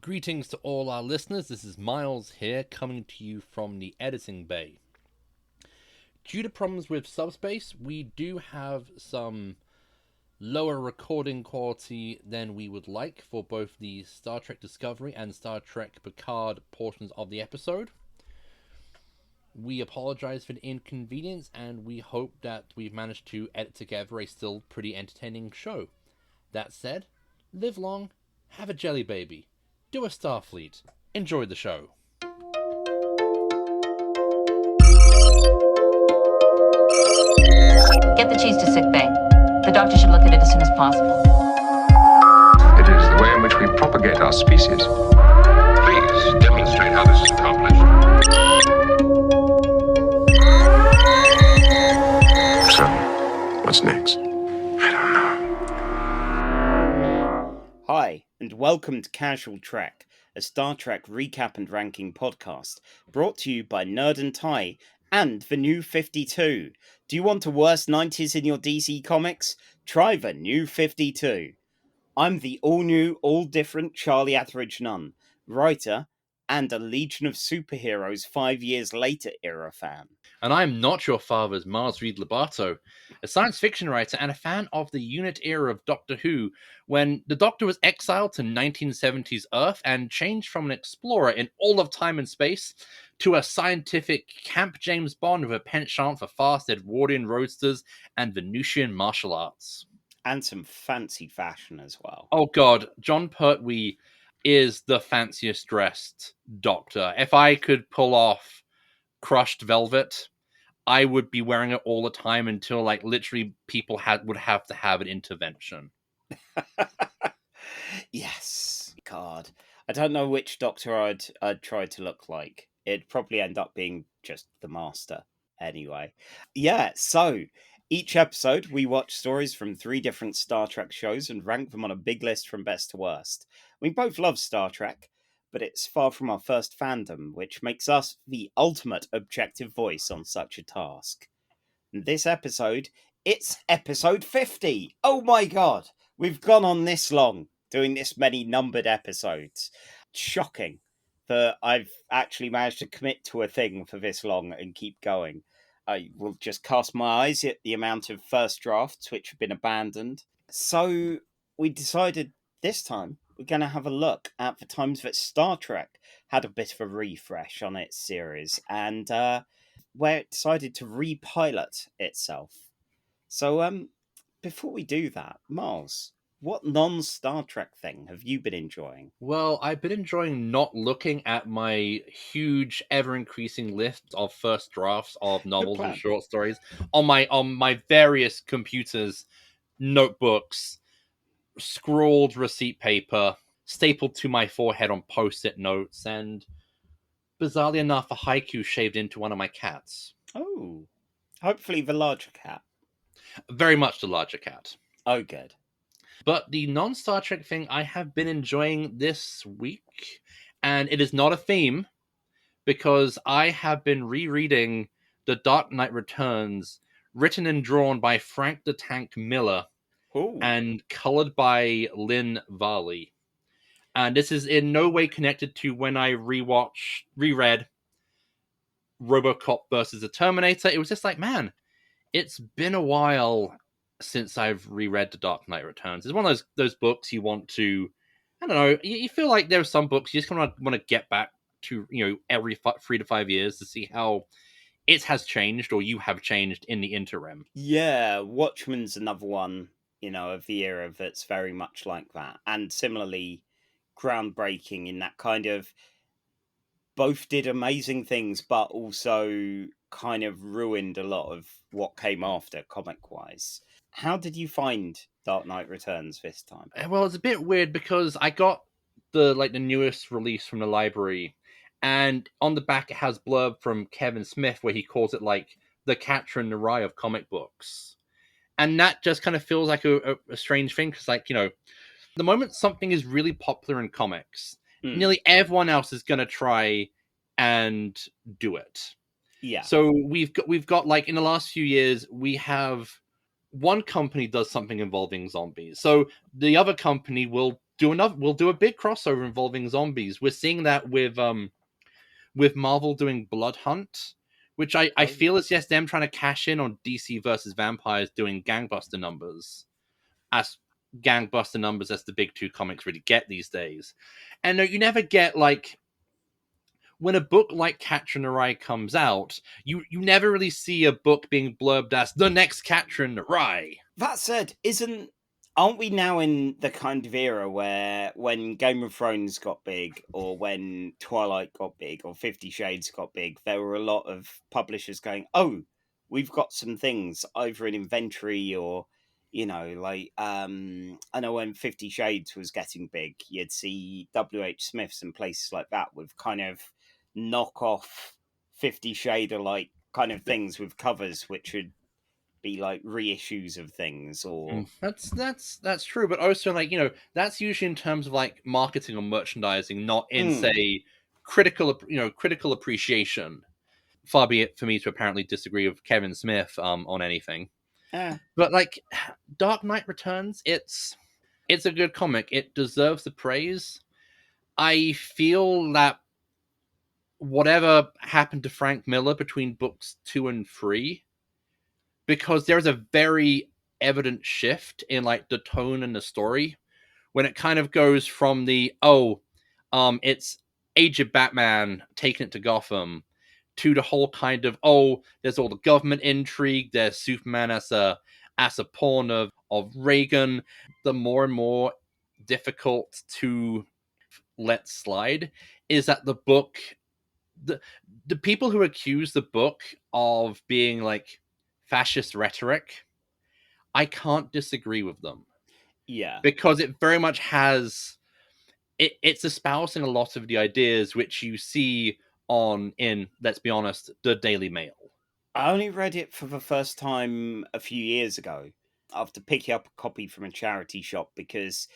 Greetings to all our listeners. This is Miles here, coming to you from the editing bay. Due to problems with Subspace, we do have some lower recording quality than we would like for both the Star Trek Discovery and Star Trek Picard portions of the episode. We apologize for the inconvenience, and we hope that we've managed to edit together a still pretty entertaining show. That said, live long, have a jelly baby, do a Starfleet, enjoy the show. Get the cheese to sick bay. The doctor should look at it as soon as possible. It is the way in which we propagate our species. Please demonstrate how this is accomplished. So, what's next? I don't know. Hi, and welcome to Casual Trek, a Star Trek recap and ranking podcast, brought to you by Nerd and Tie and the New 52. Do you want a worse 90s in your DC comics? Try the New 52. I'm the all-new, all-different Charlie Etheridge Nunn, writer and a Legion of Superheroes 5 years later era fan. And I'm not your father's Mars Reed Lobato, a science fiction writer and a fan of the unit era of Doctor Who, when the Doctor was exiled to 1970s Earth and changed from an explorer in all of time and space to a scientific Camp James Bond with a penchant for fast Edwardian roadsters and Venusian martial arts. And some fancy fashion as well. Oh god, John Pertwee is the fanciest dressed Doctor. If I could pull off crushed velvet, I would be wearing it all the time until literally people would have to have an intervention. Yes, God. I don't know which Doctor I'd try to look like. It'd probably end up being just the Master anyway. Yeah, so each episode we watch stories from 3 different Star Trek shows and rank them on a big list from best to worst. We both love Star Trek, but it's far from our first fandom, which makes us the ultimate objective voice on such a task. In this episode, it's episode 50. Oh my god, we've gone on this long doing this many numbered episodes. Shocking that I've actually managed to commit to a thing for this long and keep going. I will just cast my eyes at the amount of first drafts which have been abandoned. So we decided this time we're going to have a look at the times that Star Trek had a bit of a refresh on its series and where it decided to repilot itself. So before we do that, Miles, what non-Star Trek thing have you been enjoying? Well, I've been enjoying not looking at my huge, ever-increasing list of first drafts of novels and plan. short stories on my various computers, notebooks, scrawled receipt paper, stapled to my forehead on post-it notes, and bizarrely enough, a haiku shaved into one of my cats. Oh, hopefully the larger cat. Very much the larger cat. Oh, good. But the non-Star Trek thing I have been enjoying this week, and it is not a theme, because I have been rereading The Dark Knight Returns, written and drawn by Frank the Tank Miller, Ooh. and colored by Lynn Varley. And this is in no way connected to when I reread RoboCop versus the Terminator. It was just like, man, it's been a while since I've reread The Dark Knight Returns. It's one of those books you want to, I don't know, you feel like there are some books you just kind of want to get back to, every 3 to 5 years to see how it has changed or you have changed in the interim. Yeah, Watchmen's another one, of the era that's very much like that. And similarly, groundbreaking in that kind of both did amazing things, but also kind of ruined a lot of what came after comic-wise. How did you find Dark Knight Returns this time? Well, it's a bit weird because I got the newest release from the library, and on the back it has blurb from Kevin Smith where he calls it the Catcher in the Rye of comic books, and that just kind of feels like a strange thing because the moment something is really popular in comics, nearly everyone else is going to try and do it. Yeah. So we've got in the last few years we have one company does something involving zombies, so the other company will do enough. We'll do a big crossover involving zombies. We're seeing that with Marvel doing Blood Hunt, which I Oh, feel is just them trying to cash in on DC versus vampires doing gangbuster numbers, as gangbuster numbers as the big two comics really get these days. And no, you never get like when a book like Catcher in the Rye comes out, you never really see a book being blurbed as the next Catcher in the Rye. that said, aren't we now in the kind of era where when Game of Thrones got big, or when Twilight got big, or 50 Shades got big, there were a lot of publishers going, "Oh, we've got some things either in inventory or." I know when 50 Shades was getting big, you'd see WH Smiths and places like that with kind of knockoff 50 Shader like kind of things with covers which would be like reissues of things or That's true, but also like that's usually in terms of like marketing or merchandising, not in Mm. say critical appreciation. Far be it for me to apparently disagree with Kevin Smith on anything, Eh. but like Dark Knight Returns, it's a good comic. It deserves the praise. I feel that whatever happened to Frank Miller between books 2 and 3, because there's a very evident shift in like the tone and the story when it kind of goes from the it's aged Batman taking it to Gotham to the whole kind of there's all the government intrigue, there's Superman as a pawn of Reagan. The more and more difficult to let slide is that the book, the people who accuse the book of being like fascist rhetoric, I can't disagree with them Yeah. because it very much has it's espousing a lot of the ideas which you see in, let's be honest, the Daily Mail. I only read it for the first time a few years ago after picking up a copy from a charity shop because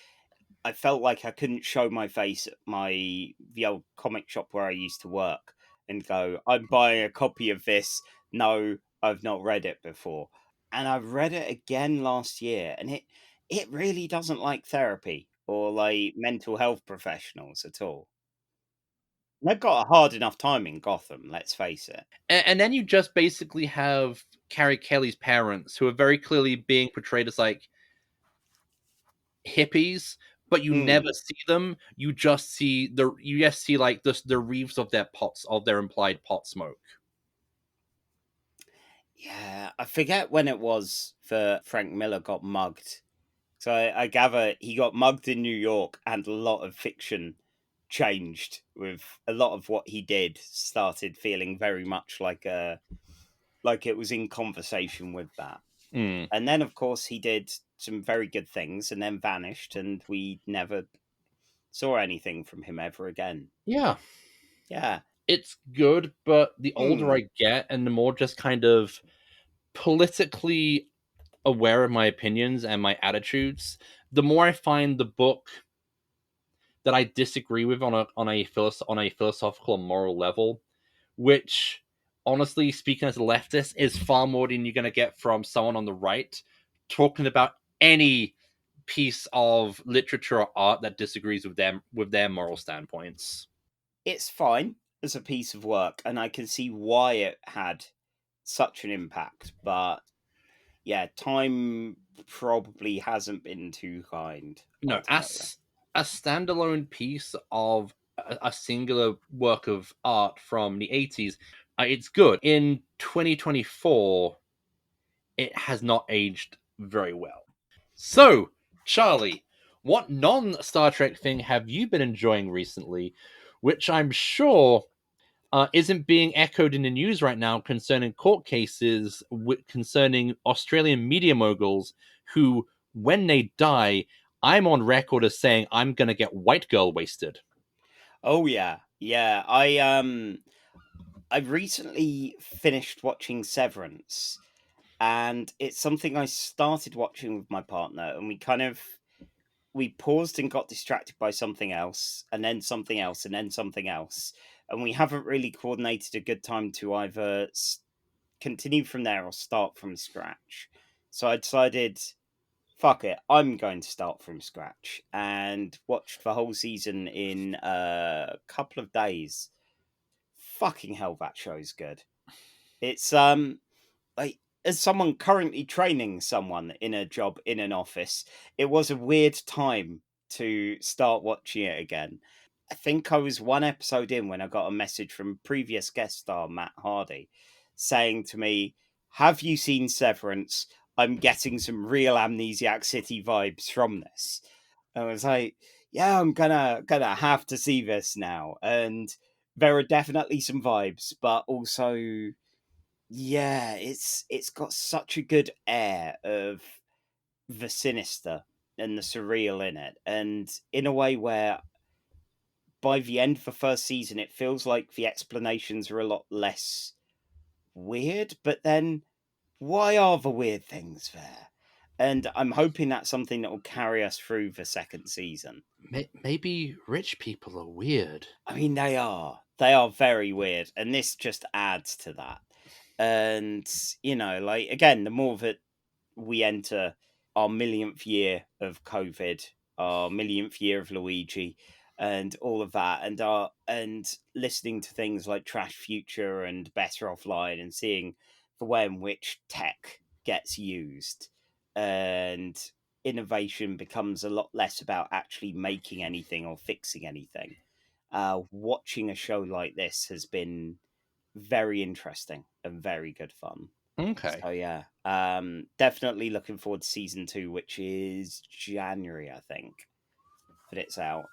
I felt like I couldn't show my face at the old comic shop where I used to work and go, "I'm buying a copy of this." No, I've not read it before, and I've read it again last year, and it really doesn't like therapy or like mental health professionals at all. They've got a hard enough time in Gotham, let's face it. And then you just basically have Carrie Kelly's parents, who are very clearly being portrayed as like hippies, but you never Mm. see them. You just see like the reeves of their implied pot smoke. Yeah, I forget when it was that Frank Miller got mugged. So I gather he got mugged in New York, and a lot of fiction changed. With a lot of what he did started feeling very much like it was in conversation with that. Mm. And then, of course, he did some very good things, and then vanished, and we never saw anything from him ever again. Yeah, Yeah. it's good, but the older Hmm. I get and the more just kind of politically aware of my opinions and my attitudes, the more I find the book that I disagree with on a philosophical and moral level, which honestly speaking as a leftist is far more than you're going to get from someone on the right talking about any piece of literature or art that disagrees with them with their moral standpoints. It's fine as a piece of work, and I can see why it had such an impact, but yeah, time probably hasn't been too kind, No, ultimately. as a standalone piece of a singular work of art from the 80s, it's good. In 2024, it has not aged very well. So, Charlie, what non Star Trek thing have you been enjoying recently, which I'm sure isn't being echoed in the news right now concerning court cases concerning Australian media moguls who, when they die, I'm on record as saying I'm going to get white girl wasted. Oh yeah, yeah. I recently finished watching Severance, and it's something I started watching with my partner, and we paused and got distracted by something else, and then something else, and then something else, and we haven't really coordinated a good time to either continue from there or start from scratch. So I decided fuck it, I'm going to start from scratch, and watched the whole season in a couple of days. Fucking hell, that show's good. It's like, as someone currently training someone in a job in an office, it was a weird time to start watching it again. I think I was one episode in when I got a message from previous guest star Matt Hardy saying to me, "Have you seen Severance? I'm getting some real Amnesiac City vibes from this." I was like, "Yeah, I'm gonna have to see this now." And there are definitely some vibes, but also, yeah, it's got such a good air of the sinister and the surreal in it, and in a way where by the end of the first season, it feels like the explanations are a lot less weird, but then why are the weird things there? And I'm hoping that's something that will carry us through the second season. Maybe rich people are weird. I mean, they are. They are very weird, and this just adds to that. And, you know, like, again, the more that we enter our millionth year of COVID, our millionth year of Luigi, and all of that, and listening to things like Trash Future and Better Offline, and seeing the way in which tech gets used, and innovation becomes a lot less about actually making anything or fixing anything. Watching a show like this has been very interesting and very good fun. Okay. So yeah, definitely looking forward to season 2, which is January, I think, that it's out.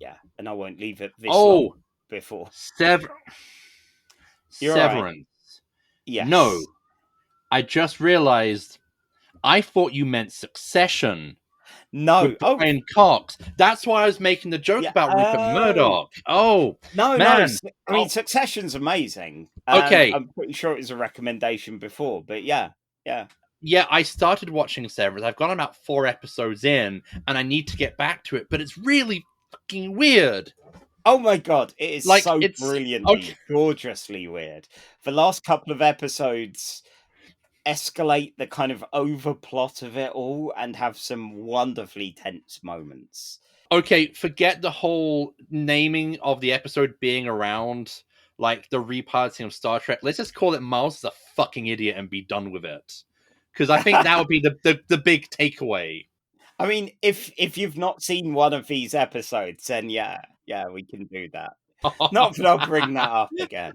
Yeah, and I won't leave it this long before. You're all right. Severance. Yes. No, I just realized I thought you meant Succession. No. With Brian Cox. That's why I was making the joke about Rupert Murdoch. Oh, no, man. no. I mean, Succession's amazing. Okay. I'm pretty sure it was a recommendation before, but yeah. Yeah, I started watching Severance. I've gone about 4 episodes in, and I need to get back to it, but it's really fucking weird. Oh my god, it is Like, so it's brilliantly, gorgeously weird. The last couple of episodes escalate the kind of overplot of it all and have some wonderfully tense moments. Okay, forget the whole naming of the episode being around like the repiloting of Star Trek. Let's just call it Miles is a fucking idiot and be done with it. Because I think that would be the big takeaway. I mean, if you've not seen one of these episodes, then yeah, we can do that. Not that I'll bring that up again.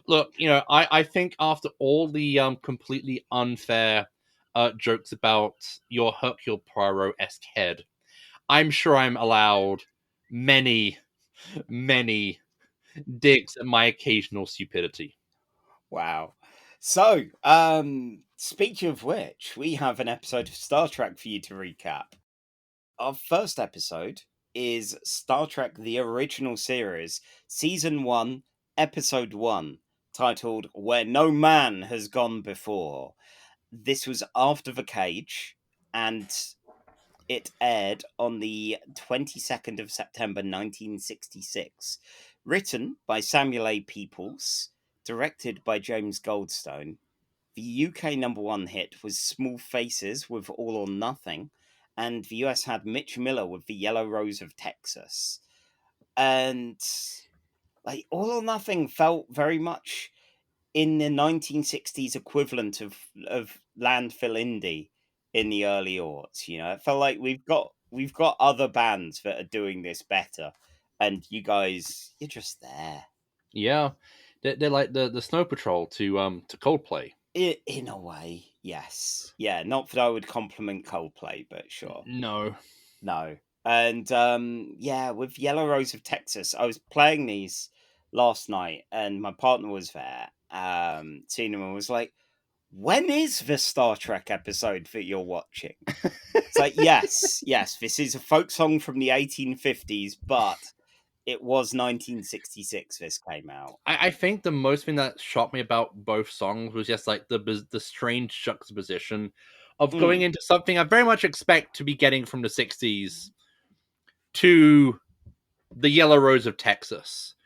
Look, you know, I think after all the completely unfair jokes about your Hercule Poirot-esque head, I'm sure I'm allowed many digs at my occasional stupidity. Wow. So, speaking of which, we have an episode of Star Trek for you to recap. Our first episode is Star Trek The Original Series, Season 1, Episode 1, titled Where No Man Has Gone Before. This was after The Cage, and it aired on the 22nd of September 1966. Written by Samuel A. Peoples, directed by James Goldstone. The UK #1 hit was Small Faces with All or Nothing, and the US had Mitch Miller with The Yellow Rose of Texas. And like, All or Nothing felt very much in the 1960s equivalent of landfill indie in the early aughts. You know, it felt like we've got other bands that are doing this better, and you guys, you're just there. Yeah, they're like the Snow Patrol to Coldplay. In a way, yes. Yeah, not that I would compliment Coldplay, but sure. No. And yeah, with Yellow Rose of Texas, I was playing these last night, and my partner was there, seeing them, and was like, when is the Star Trek episode that you're watching? It's like, yes, this is a folk song from the 1850s, but it was 1966 this came out. I think the most thing that shocked me about both songs was just like the strange juxtaposition of going into something I very much expect to be getting from the 60s to the Yellow Rose of Texas,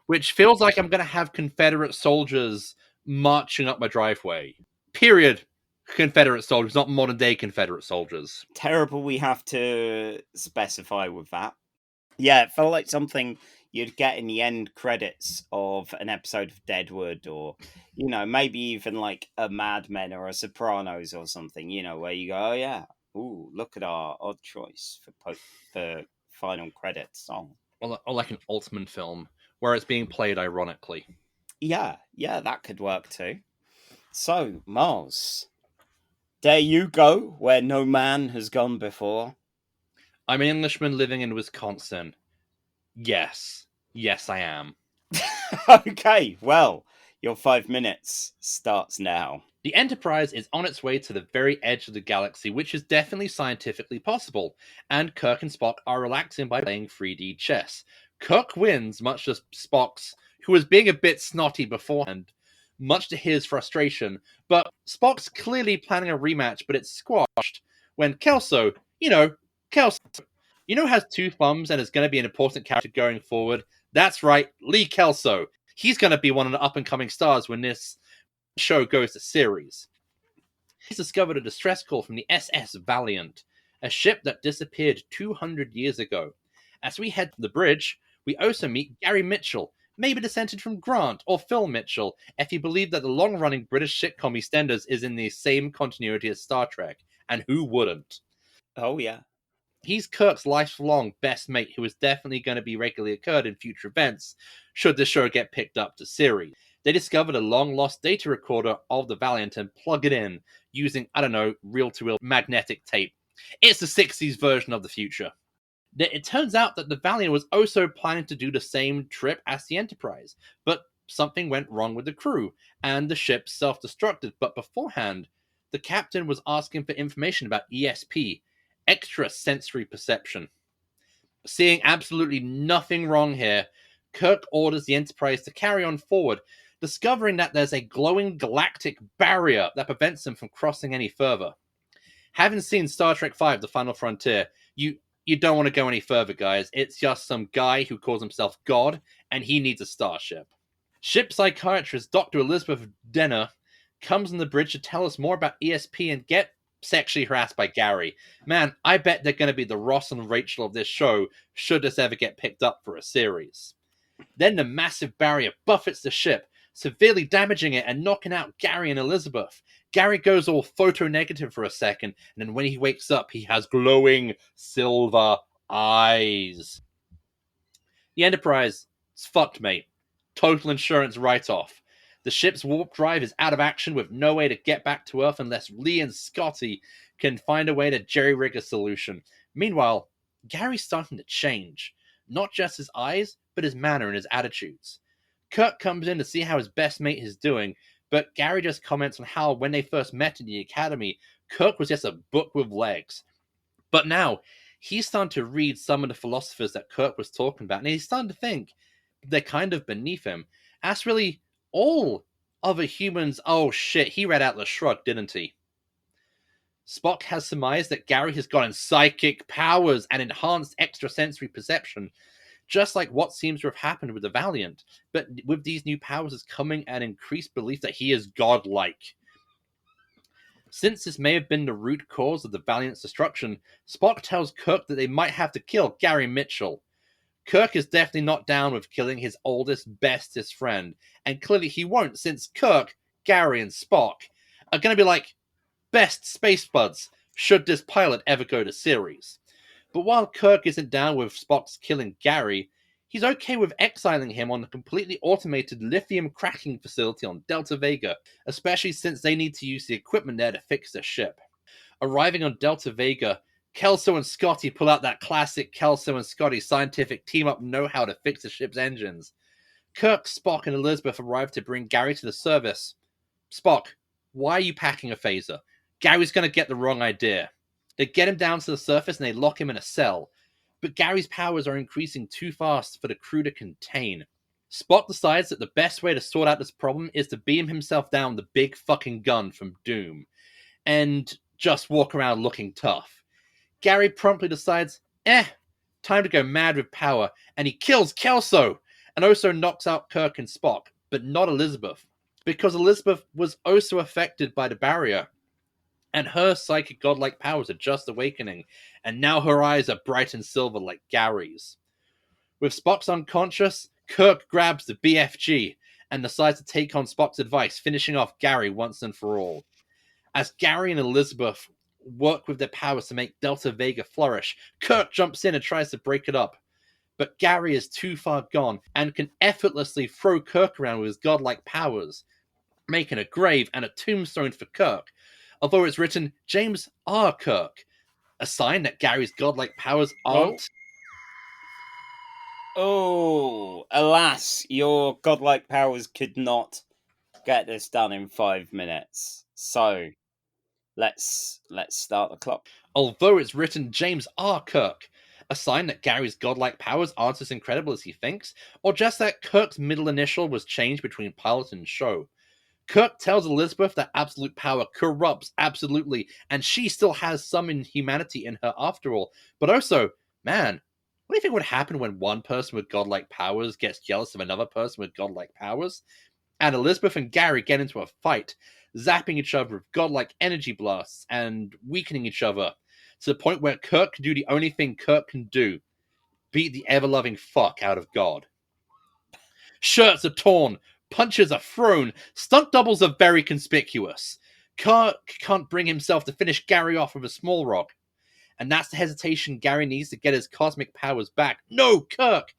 which feels like I'm going to have Confederate soldiers marching up my driveway. Period. Confederate soldiers, not modern day Confederate soldiers. Terrible we have to specify with that. Yeah, it felt like something you'd get in the end credits of an episode of Deadwood, or, you know, maybe even like a Mad Men or a Sopranos or something, you know, where you go, oh yeah, ooh, look at our odd choice for final credits song. Or like an Altman film, where it's being played ironically. Yeah, that could work too. So, Mars, there you go, where no man has gone before. I'm an Englishman living in Wisconsin. Yes, I am. Okay, well, your 5 minutes starts now. The Enterprise is on its way to the very edge of the galaxy, which is definitely scientifically possible, and Kirk and Spock are relaxing by playing 3D chess. Kirk wins, much to Spock's, who was being a bit snotty beforehand, much to his frustration, but Spock's clearly planning a rematch, but it's squashed when Kelso, has 2 thumbs and is going to be an important character going forward. That's right, Lee Kelso. He's going to be one of the up-and-coming stars when this show goes to series. He's discovered a distress call from the SS Valiant, a ship that disappeared 200 years ago. As we head to the bridge, we also meet Gary Mitchell, maybe descended from Grant or Phil Mitchell, if you believe that the long-running British sitcom EastEnders is in the same continuity as Star Trek, and who wouldn't? Oh yeah. He's Kirk's lifelong best mate who is definitely going to be regularly occurred in future events, should the show get picked up to series. They discovered a long-lost data recorder of the Valiant and plug it in using, reel-to-reel magnetic tape. It's the 60s version of the future. It turns out that the Valiant was also planning to do the same trip as the Enterprise, but something went wrong with the crew, and the ship self-destructed. But beforehand, the captain was asking for information about ESP, extrasensory perception. Seeing absolutely nothing wrong here, Kirk orders the Enterprise to carry on forward, discovering that there's a glowing galactic barrier that prevents them from crossing any further. Having seen Star Trek V, The Final Frontier, you don't want to go any further, guys. It's just some guy who calls himself God, and he needs a starship. Ship psychiatrist Dr. Elizabeth Denner comes on the bridge to tell us more about ESP and get sexually harassed by Gary. Man, I bet they're going to be the Ross and Rachel of this show, should this ever get picked up for a series. Then the massive barrier buffets the ship, severely damaging it and knocking out Gary and Elizabeth. Gary goes all photo-negative for a second, and then when he wakes up, he has glowing silver eyes. The Enterprise is fucked, mate. Total insurance write-off. The ship's warp drive is out of action with no way to get back to Earth unless Lee and Scotty can find a way to jerry-rig a solution. Meanwhile, Gary's starting to change. Not just his eyes, but his manner and his attitudes. Kirk comes in to see how his best mate is doing, but Gary just comments on how when they first met in the academy, Kirk was just a book with legs. But now, he's starting to read some of the philosophers that Kirk was talking about, and he's starting to think they're kind of beneath him. That's really all other humans. Oh shit, he read Atlas Shrugged, didn't he? Spock has surmised that Gary has gotten psychic powers and enhanced extrasensory perception, just like what seems to have happened with the Valiant. But with these new powers is coming an increased belief that he is godlike. Since this may have been the root cause of the Valiant's destruction, Spock tells Kirk that they might have to kill Gary Mitchell. Kirk is definitely not down with killing his oldest, bestest friend, and clearly he won't, since Kirk, Gary, and Spock are going to be like best space buds should this pilot ever go to series. But while Kirk isn't down with Spock's killing Gary, he's okay with exiling him on a completely automated lithium cracking facility on Delta Vega, especially since they need to use the equipment there to fix the ship. Arriving on Delta Vega, Kelso and Scotty pull out that classic Kelso and Scotty scientific team-up know-how to fix the ship's engines. Kirk, Spock, and Elizabeth arrive to bring Gary to the service. Spock, why are you packing a phaser? Gary's going to get the wrong idea. They get him down to the surface and they lock him in a cell. But Gary's powers are increasing too fast for the crew to contain. Spock decides that the best way to sort out this problem is to beam himself down the big fucking gun from Doom. And just walk around looking tough. Gary promptly decides, time to go mad with power, and he kills Kelso, and also knocks out Kirk and Spock, but not Elizabeth, because Elizabeth was also affected by the barrier. and her psychic godlike powers are just awakening, and now her eyes are bright and silver like Gary's. With Spock's unconscious, Kirk grabs the BFG and decides to take on Spock's advice, finishing off Gary once and for all. As Gary and Elizabeth work with their powers to make Delta Vega flourish, Kirk jumps in and tries to break it up. But Gary is too far gone and can effortlessly throw Kirk around with his godlike powers, making a grave and a tombstone for Kirk, although it's written James R. Kirk, a sign that Gary's godlike powers aren't. Oh, alas, your godlike powers could not get this done in 5 minutes. So, let's start the clock. Although it's written James R. Kirk, a sign that Gary's godlike powers aren't as incredible as he thinks, or just that Kirk's middle initial was changed between pilot and show. Kirk tells Elizabeth that absolute power corrupts absolutely, and she still has some humanity in her after all. But also, man, what do you think would happen when one person with godlike powers gets jealous of another person with godlike powers? And Elizabeth and Gary get into a fight, zapping each other with godlike energy blasts and weakening each other, to the point where Kirk can do the only thing Kirk can do: beat the ever-loving fuck out of God. Shirts are torn, punches are thrown, stunt doubles are very conspicuous. Kirk can't bring himself to finish Gary off with a small rock. And that's the hesitation Gary needs to get his cosmic powers back. No, Kirk!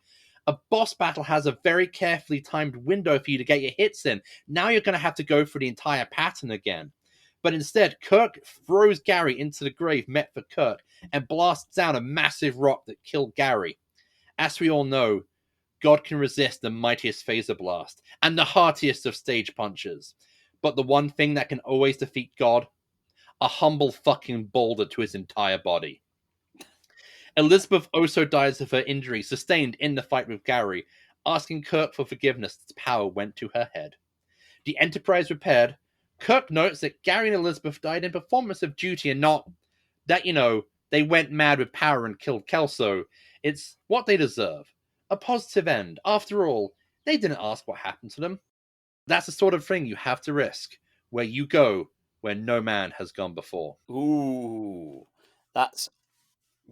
A boss battle has a very carefully timed window for you to get your hits in. Now you're going to have to go through the entire pattern again. But instead, Kirk throws Gary into the grave met for Kirk and blasts down a massive rock that killed Gary. As we all know, God can resist the mightiest phaser blast and the heartiest of stage punches. But the one thing that can always defeat God? A humble fucking boulder to his entire body. Elizabeth also dies of her injury sustained in the fight with Gary, asking Kirk for forgiveness as power went to her head. The Enterprise repaired, Kirk notes that Gary and Elizabeth died in performance of duty and not that, they went mad with power and killed Kelso. It's what they deserve. A positive end. After all, they didn't ask what happened to them. That's the sort of thing you have to risk, where you go where no man has gone before. Ooh, that's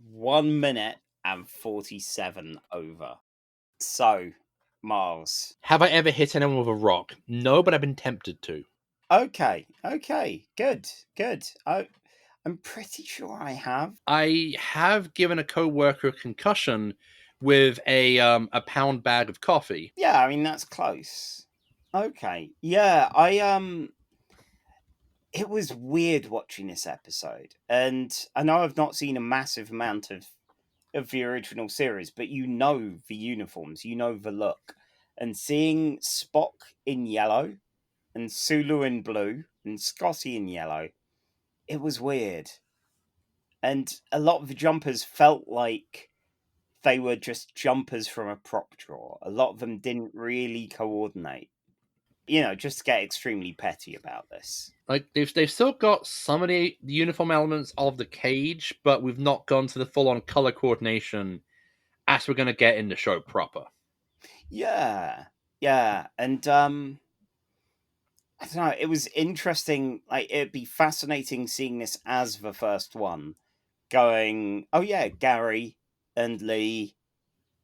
1 minute and 47 over. So, Miles. Have I ever hit anyone with a rock? No, but I've been tempted to. Okay, good. I'm pretty sure I have. I have given a co-worker a concussion with a pound bag of coffee. Yeah, I mean that's close. Okay. Yeah, it was weird watching this episode. And I know I've not seen a massive amount of the original series, but the uniforms, the look. And seeing Spock in yellow and Sulu in blue and Scotty in yellow, it was weird. And a lot of the jumpers felt like they were just jumpers from a prop drawer. A lot of them didn't really coordinate. Just to get extremely petty about this. Like they've still got some of the uniform elements of the cage, but we've not gone to the full-on color coordination as we're going to get in the show proper. Yeah, and I don't know. It was interesting. Like it'd be fascinating seeing this as the first one, going, oh yeah, Gary and Lee,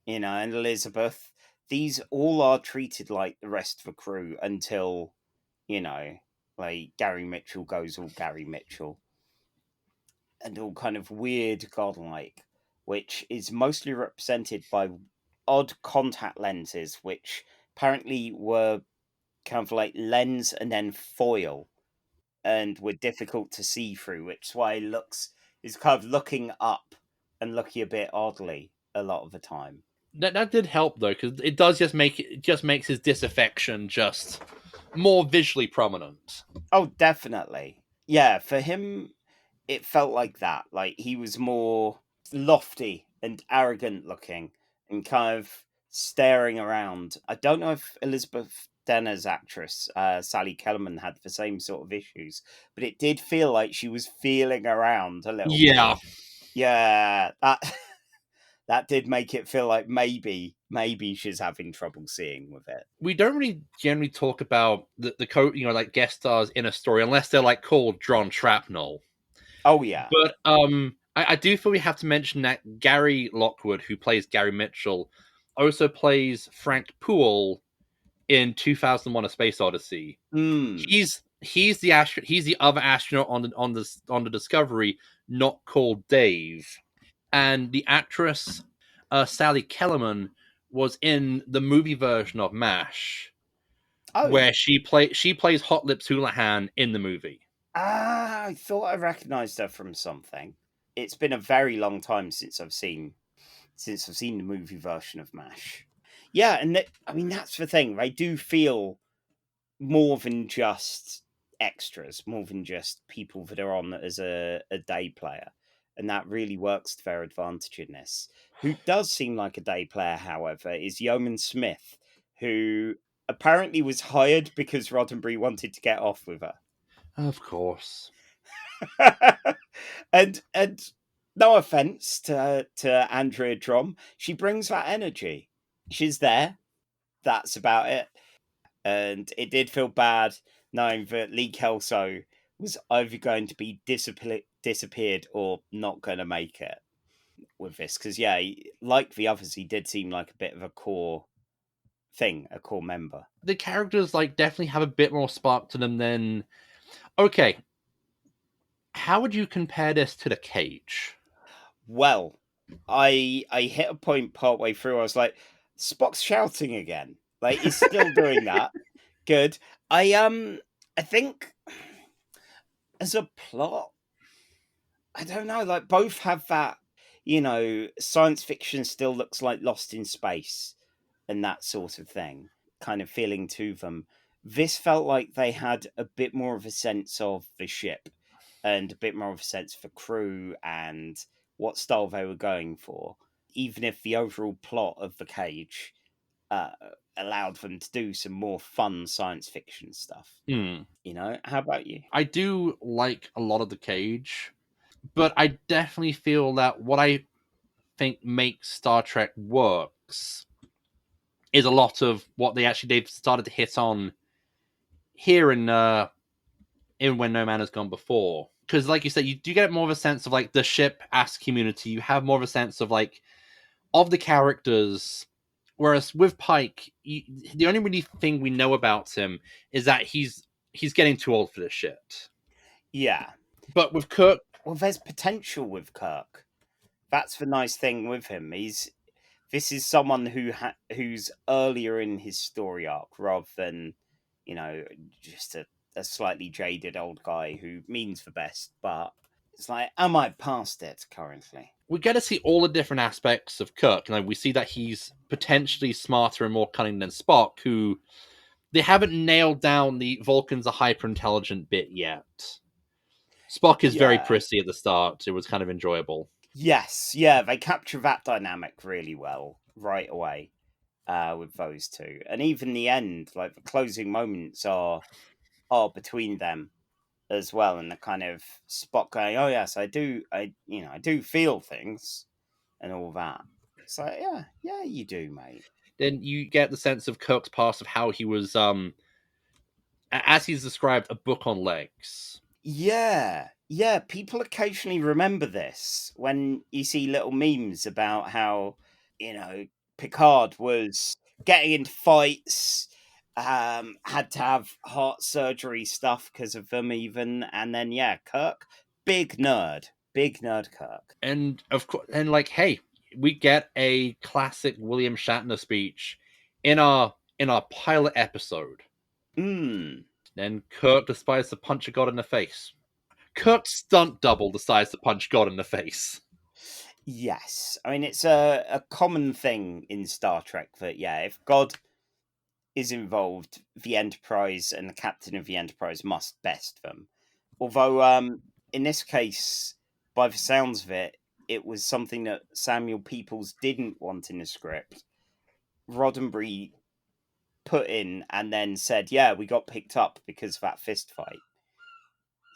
and Elizabeth. These all are treated like the rest of the crew until, like Gary Mitchell goes all Gary Mitchell, and all kind of weird godlike, which is mostly represented by odd contact lenses, which apparently were kind of like lens and then foil, and were difficult to see through, which is why is kind of looking up and looking a bit oddly a lot of the time. That did help though, because it does just makes his disaffection just more visually prominent. Oh, definitely. Yeah, for him, it felt like that. Like he was more lofty and arrogant looking and kind of staring around. I don't know if Elizabeth Denner's actress, Sally Kellerman, had the same sort of issues, but it did feel like she was feeling around a little Yeah. bit. Yeah, that did make it feel like maybe she's having trouble seeing with it. We don't really generally talk about the like guest stars in a story unless they're like called Drawn Shrapnel. Oh yeah. But I do feel we have to mention that Gary Lockwood, who plays Gary Mitchell, also plays Frank Poole in 2001: A Space Odyssey. Mm. He's the other astronaut on the Discovery, not called Dave. And the actress Sally Kellerman was in the movie version of MASH, Oh. where she plays Hot Lips Houlihan in the movie. Ah, I thought I recognised her from something. It's been a very long time since I've seen the movie version of MASH. Yeah, and I mean that's the thing. They do feel more than just extras, more than just people that are on as a day player. And that really works to their advantage in this. Who does seem like a day player, however, is Yeoman Smith, who apparently was hired because Roddenberry wanted to get off with her. Of course. and no offense to Andrea Drom, she brings that energy. She's there. That's about it. And it did feel bad knowing that Lee Kelso was either going to be disappeared or not going to make it with this. Because, yeah, like the others, he did seem like a bit of a core thing, a core member. The characters definitely have a bit more spark to them than... Okay, how would you compare this to The Cage? Well, I hit a point partway through. I was like, Spock's shouting again. Like he's still doing that. Good. I think as a plot, I don't know. Like both have that. Science fiction still looks like Lost in Space, and that sort of thing. Kind of feeling to them. This felt like they had a bit more of a sense of the ship, and a bit more of a sense for crew and what style they were going for, even if the overall plot of The Cage allowed them to do some more fun science fiction stuff. How about you? I do like a lot of The Cage, but I definitely feel that what I think makes Star Trek works is a lot of what they've started to hit on here in When No Man Has Gone Before. Because, like you said, you do get more of a sense of the ship-ass community. You have more of a sense of of the characters. Whereas with Pike, the only really thing we know about him is that he's getting too old for this shit. Yeah. But with Kirk, well, there's potential with Kirk. That's the nice thing with him. This is someone who's earlier in his story arc rather than, just a slightly jaded old guy who means the best, but it's like, am I past it currently? We get to see all the different aspects of Kirk. We see that he's potentially smarter and more cunning than Spock, who they haven't nailed down the Vulcans are hyper-intelligent bit yet. Spock is very prissy at the start. It was kind of enjoyable. Yes, yeah, they capture that dynamic really well right away with those two. And even the end, the closing moments are between them as well, and the kind of Spock going, oh yes, I do feel things and all that. It's like, yeah, you do, mate. Then you get the sense of Kirk's past of how he was, as he's described, a book on legs. Yeah, people occasionally remember this when you see little memes about how, Picard was getting into fights, had to have heart surgery stuff because of them even, and then Kirk, big nerd Kirk. And of course, and hey, we get a classic William Shatner speech in our pilot episode. Then Kirk decides to punch a god in the face. Kirk's stunt double decides to punch God in the face. Yes. I mean, it's a common thing in Star Trek that, if God is involved, the Enterprise and the captain of the Enterprise must best them. Although, in this case, by the sounds of it, it was something that Samuel Peoples didn't want in the script. Roddenberry put in and then said, we got picked up because of that fist fight.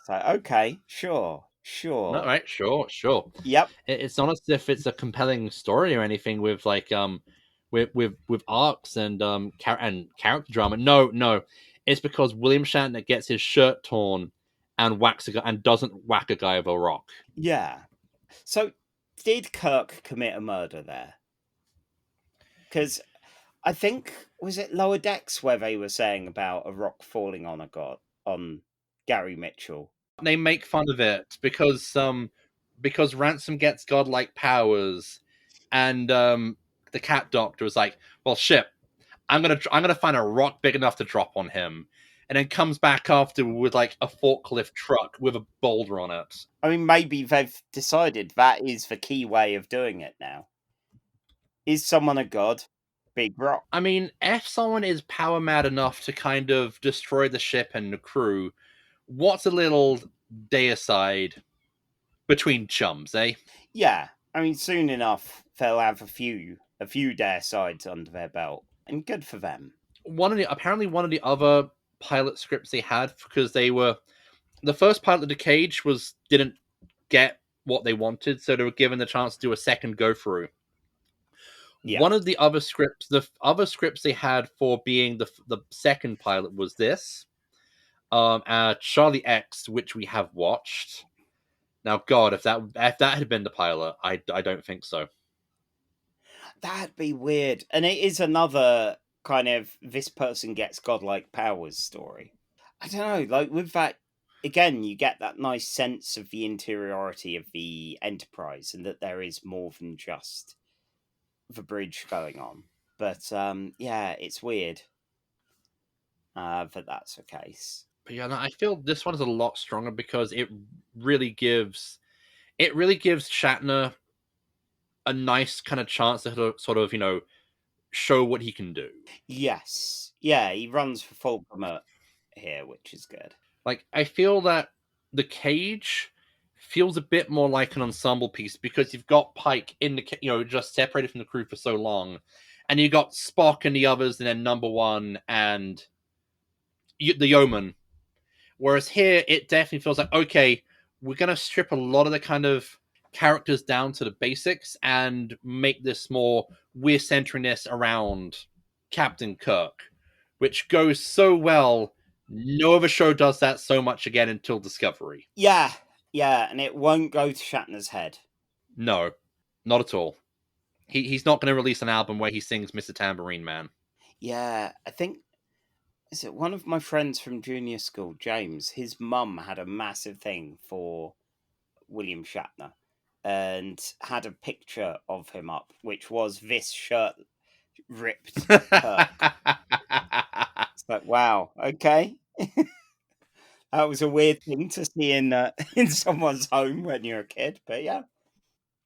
It's like, okay, sure. All right, sure. Yep. It's not as if it's a compelling story or anything with with arcs and character drama. No, it's because William Shatner gets his shirt torn and whacks a guy and doesn't whack a guy with a rock. Yeah. So, did Kirk commit a murder there? Because I think, was it Lower Decks where they were saying about a rock falling on on Gary Mitchell? They make fun of it because Ransom gets godlike powers, and the cat doctor was like, "Well, shit, I'm gonna find a rock big enough to drop on him," and then comes back after with like a forklift truck with a boulder on it. I mean, maybe they've decided that is the key way of doing it now. Is someone a god? Big rock. I mean, if someone is power mad enough to kind of destroy the ship and the crew, what's a little deicide between chums, eh? Yeah, I mean, soon enough they'll have a few dare sides under their belt, and good for them. Apparently one of the other pilot scripts they had, because the first pilot of the Cage didn't get what they wanted, so they were given the chance to do a second go through. Yeah. One of the other scripts they had for being the second pilot was this, Charlie X, which we have watched. Now, God, if that had been the pilot, I don't think so. That'd be weird. And it is another kind of this person gets godlike powers story. I don't know, like with that, again, you get that nice sense of the interiority of the Enterprise and that there is more than just the bridge going on. But yeah, it's weird that that's the case. But yeah, no, I feel this one is a lot stronger because it really gives Shatner a nice kind of chance to sort of, show what he can do. Yes. Yeah, he runs for full gamut here, which is good. Like, I feel that the Cage feels a bit more like an ensemble piece because you've got Pike in the, just separated from the crew for so long, and you got Spock and the others, and then Number One and the Yeoman. Whereas here, it definitely feels like, okay, we're going to strip a lot of the kind of characters down to the basics and make this more, we're centering this around Captain Kirk, which goes so well. No other show does that so much again until Discovery. Yeah, and it won't go to Shatner's head. No, not at all. He's not going to release an album where he sings Mr. Tambourine Man. Yeah, I think, is it one of my friends from junior school, James, his mum had a massive thing for William Shatner and had a picture of him up, which was this shirt ripped Kirk. It's like, wow, okay. That was a weird thing to see in someone's home when you're a kid, but yeah,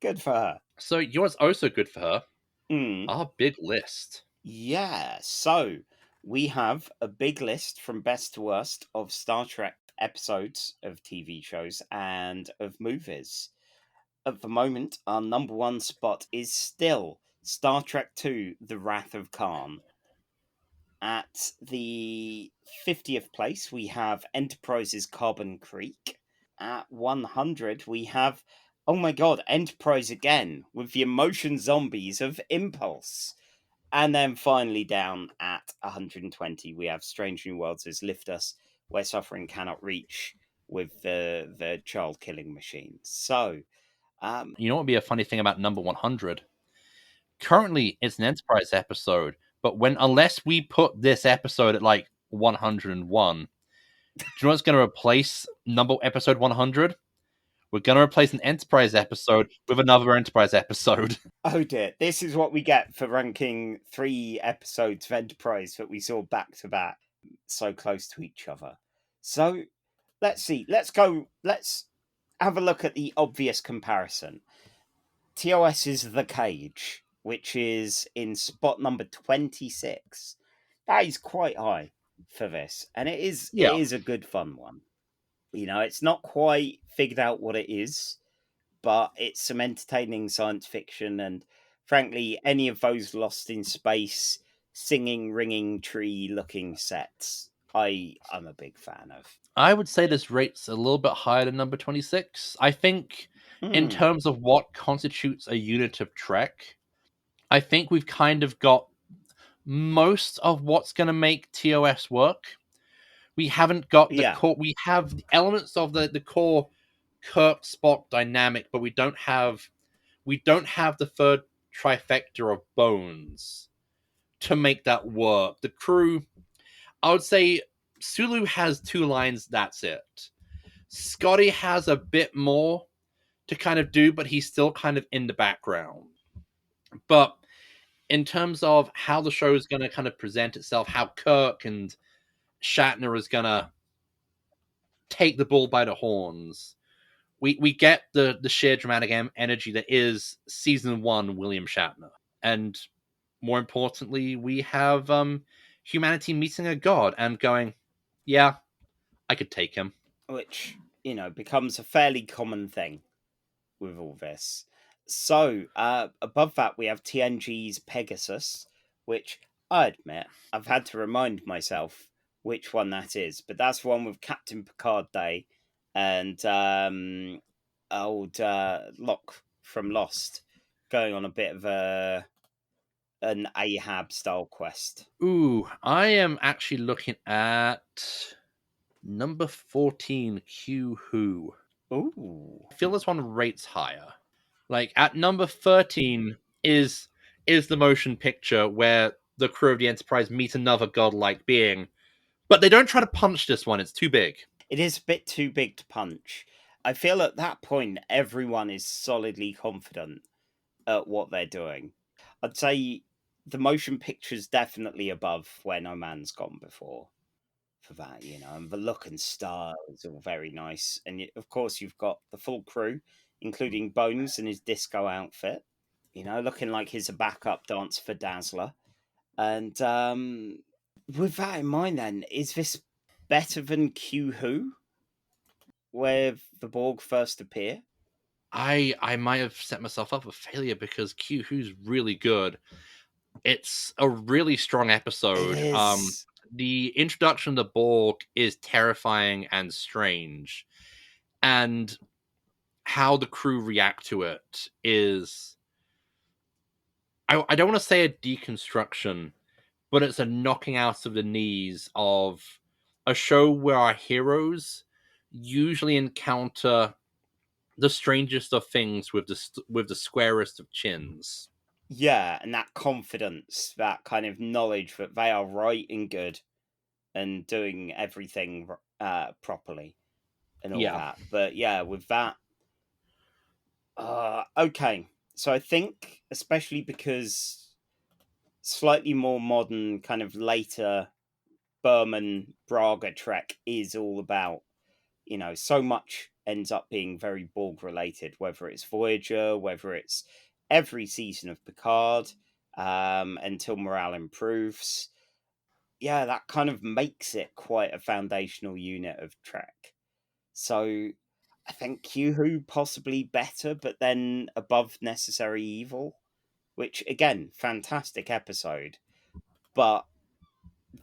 good for her. So, you know what's also good for her? Mm. Our big list. Yeah, so we have a big list from best to worst of Star Trek episodes of TV shows and of movies. At the moment, our number one spot is still Star Trek II, The Wrath of Khan. At the 50th place, we have Enterprise's Carbon Creek. At 100, we have, oh my god, Enterprise again, with the emotion zombies of Impulse. And then finally down at 120, we have Strange New Worlds' Lift Us, Where Suffering Cannot Reach, with the child killing machines. So, you know what would be a funny thing about number 100? Currently, it's an Enterprise episode, but unless we put this episode at like 101, do you know what's going to replace episode 100? We're going to replace an Enterprise episode with another Enterprise episode. oh dear, this is what we get for ranking 3 episodes of Enterprise that we saw back to back, so close to each other. So, let's see. Let's have a look at the obvious comparison. TOS is The Cage, which is in spot number 26. That is quite high for this, and it is a good fun one. It's not quite figured out what it is, but it's some entertaining science fiction, and frankly, any of those Lost in Space singing, ringing tree looking sets, I'm a big fan of. I would say this rate's a little bit higher than number 26. I think in terms of what constitutes a unit of Trek, I think we've kind of got most of what's going to make TOS work. We haven't got the Yeah. core. We have elements of the core Kirk Spock dynamic, but we don't have the third trifecta of Bones to make that work. The crew, I would say, Sulu has 2 lines. That's it. Scotty has a bit more to kind of do, but he's still kind of in the background. But in terms of how the show is going to kind of present itself, how Kirk and Shatner is going to take the bull by the horns, we get the sheer dramatic energy that is season 1 William Shatner. And more importantly, we have humanity meeting a god and going, yeah, I could take him. Which, becomes a fairly common thing with all this. So, above that, we have TNG's Pegasus, which I admit I've had to remind myself which one that is, but that's one with Captain Picard Day and old Locke from Lost going on a bit of an Ahab style quest. Ooh, I am actually looking at number 14, Q Who. Ooh. I feel this one rates higher. Like at number 13 is the motion picture where the crew of the Enterprise meet another godlike being, but they don't try to punch this one. It's too big. It is a bit too big to punch. I feel at that point everyone is solidly confident at what they're doing. I'd say the motion picture's definitely above Where No Man's Gone Before for that, and the look and style is all very nice. And of course, you've got the full crew, including Bones and his disco outfit, looking like he's a backup dance for Dazzler. And with that in mind, then, is this better than Q Who, where the Borg first appear? I might have set myself up for failure because Q Who's really good. It's a really strong episode. It is. The introduction of the Borg is terrifying and strange, and how the crew react to it is, I don't want to say a deconstruction, but it's a knocking out of the knees of a show where our heroes usually encounter the strangest of things with the squarest of chins. Yeah, and that confidence, that kind of knowledge that they are right and good and doing everything properly and all Yeah. that. But yeah, with that, okay. So I think, especially because slightly more modern, kind of later Berman Braga Trek is all about, so much ends up being very Borg related, whether it's Voyager, whether it's every season of Picard, until morale improves. Yeah, that kind of makes it quite a foundational unit of Trek. So I think Q Who possibly better, but then above Necessary Evil, which again, fantastic episode. But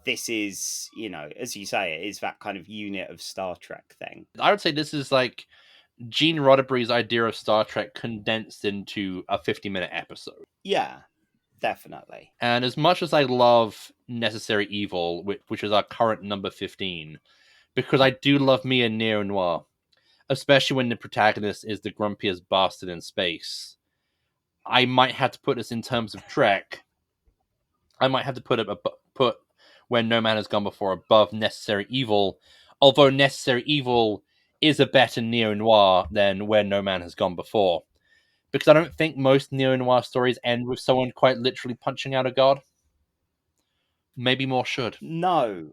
this is, as you say, it is that kind of unit of Star Trek thing. I would say this is like Gene Roddenberry's idea of Star Trek condensed into a 50-minute episode. Yeah, definitely. And as much as I love Necessary Evil, which is our current number 15, because I do love me a neo-noir, especially when the protagonist is the grumpiest bastard in space, I might have to put this in terms of Trek. I might have to put When No Man Has Gone Before above Necessary Evil, although Necessary Evil is a better neo-noir than Where No Man Has Gone Before. Because I don't think most neo-noir stories end with someone quite literally punching out a god. Maybe more should. No.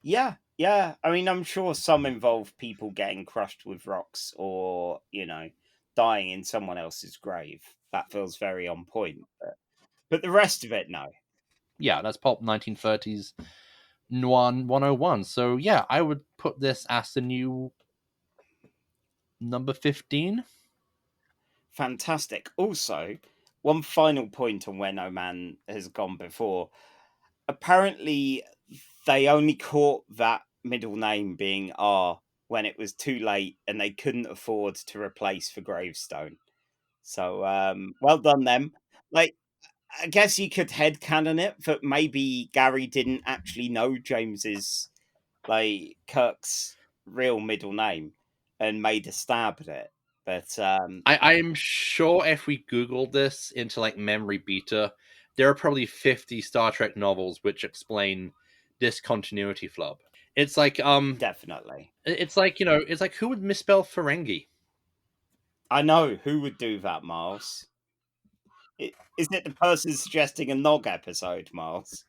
Yeah. I mean, I'm sure some involve people getting crushed with rocks or, dying in someone else's grave. That feels very on point. But the rest of it, no. Yeah, that's pulp 1930s noir 101. So yeah, I would put this as the new number 15. Fantastic. Also, one final point on Where No Man Has Gone Before. Apparently, they only caught that middle name being R when it was too late and they couldn't afford to replace the gravestone. So, well done them. Like, I guess you could headcanon it that maybe Gary didn't actually know James's like Kirk's real middle name and made a stab at it. But I'm sure if we Googled this into like memory beta, there are probably 50 Star Trek novels which explain this continuity flub. It's like definitely. it's like, it's like, who would misspell Ferengi? I know who would do that, Miles. Isn't it the person suggesting a Nog episode, Miles?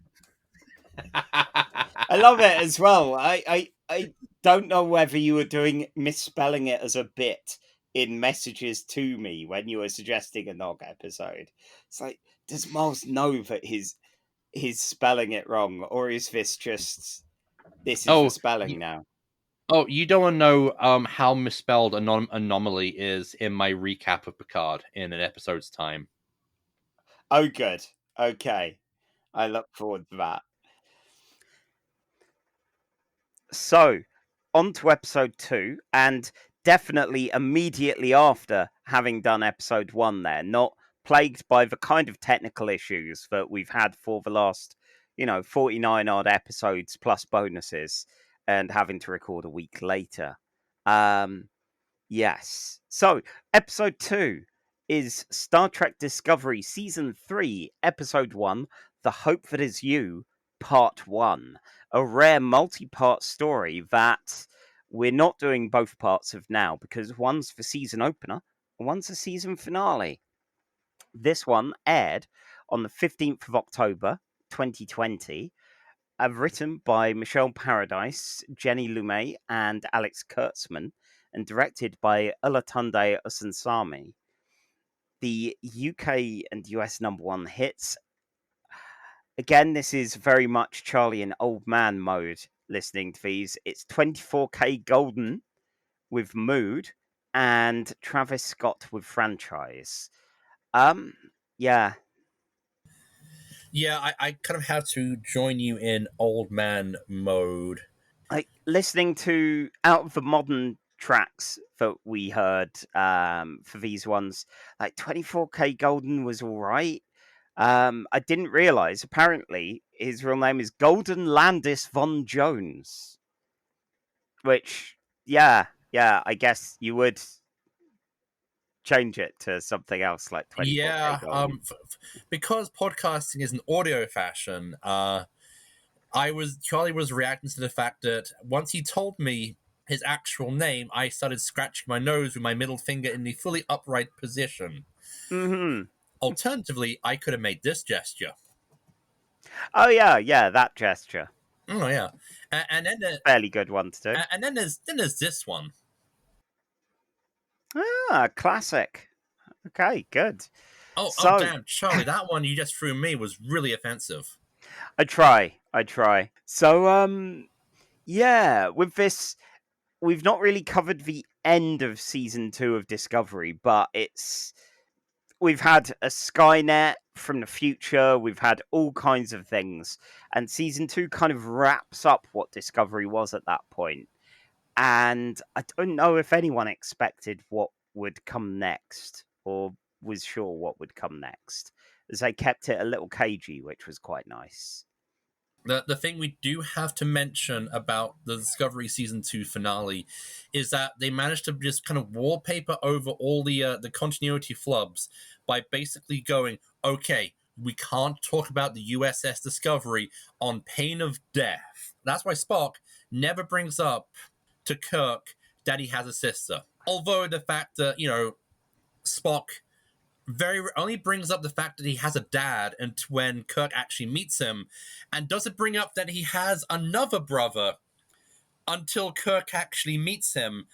I love it as well. I don't know whether you were misspelling it as a bit in messages to me when you were suggesting a Nog episode. It's like, does Miles know that he's spelling it wrong, or is this just the Oh, spelling now? Oh, you don't want to know how misspelled Anomaly is in my recap of Picard in an episode's time. Oh, good. Okay. I look forward to that. So, on to episode 2, and definitely immediately after having done episode 1 there, not plagued by the kind of technical issues that we've had for the last, 49 odd episodes plus bonuses, and having to record a week later. Yes. So, episode 2 is Star Trek Discovery Season 3, Episode 1, The Hope That Is You, Part 1. A rare multi-part story that we're not doing both parts of now because one's the season opener and one's the season finale. This one aired on the 15th of October, 2020. Written by Michelle Paradise, Jenny Lumet, and Alex Kurtzman, and directed by Olatunde Osunsami. The UK and US #1 hits. Again, this is very much Charlie and Old Man mode listening to these. It's 24K Golden with Mood and Travis Scott with Franchise. Yeah. Yeah, I kind of have to join you in Old Man mode. Like listening to out of the modern tracks that we heard for these ones, like 24K Golden was all right. I didn't realize apparently his real name is Golden Landis Von Jones, which yeah, I guess you would change it to something else like 24K Yeah, Golden. because podcasting is an audio fashion, Charlie was reacting to the fact that once he told me his actual name, I started scratching my nose with my middle finger in the fully upright position. Mm-hmm. Alternatively, I could have made this gesture. Oh yeah, that gesture. Oh yeah, and then fairly good one to do. And then there's this one. Classic. Okay, good. Oh damn, Charlie, that one you just threw me was really offensive. I try. So yeah, with this we've not really covered the end of season 2 of Discovery, but we've had a Skynet from the future, we've had all kinds of things, and season 2 kind of wraps up what Discovery was at that point. And I don't know if anyone expected what would come next or was sure what would come next, as they kept it a little cagey, which was quite nice. The thing we do have to mention about the Discovery Season 2 finale is that they managed to just kind of wallpaper over all the continuity flubs by basically going, okay, we can't talk about the USS Discovery on pain of death. That's why Spock never brings up to Kirk that he has a sister. Although the fact that, Spock only brings up the fact that he has a dad and when Kirk actually meets him, and doesn't bring up that he has another brother until Kirk actually meets him,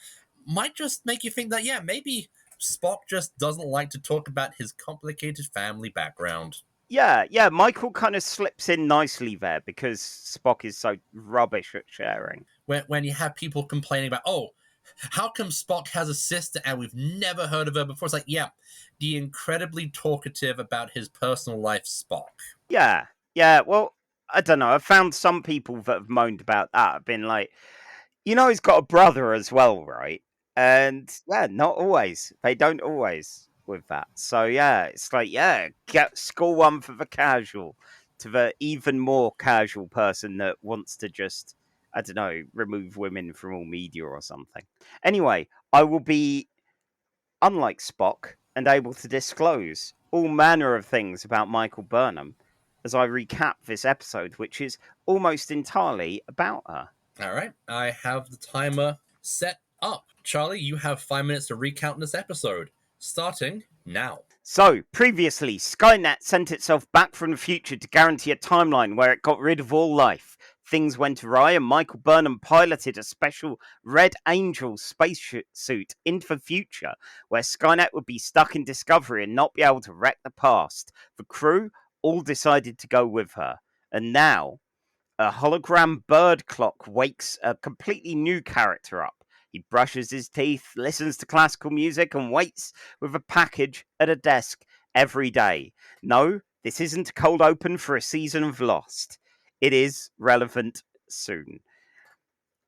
might just make you think that, yeah, maybe Spock just doesn't like to talk about his complicated family background. Yeah, Michael kind of slips in nicely there because Spock is so rubbish at sharing. When you have people complaining about, oh, how come Spock has a sister and we've never heard of her before? It's like, yeah, the incredibly talkative about his personal life Spock. Yeah. Well, I don't know. I've found some people that have moaned about that have been like, he's got a brother as well, right? And yeah, not always. They don't always with that. So yeah, it's like, score one for the casual, to the even more casual person that wants to just I don't know, remove women from all media or something. Anyway, I will be, unlike Spock, and able to disclose all manner of things about Michael Burnham as I recap this episode, which is almost entirely about her. All right, I have the timer set up. Charlie, you have 5 minutes to recount this episode, starting now. So, previously, Skynet sent itself back from the future to guarantee a timeline where it got rid of all life. Things went awry, and Michael Burnham piloted a special Red Angel spacesuit into the future, where Skynet would be stuck in Discovery and not be able to wreck the past. The crew all decided to go with her. And now, a hologram bird clock wakes a completely new character up. He brushes his teeth, listens to classical music, and waits with a package at a desk every day. No, this isn't a cold open for a season of Lost. It is relevant soon.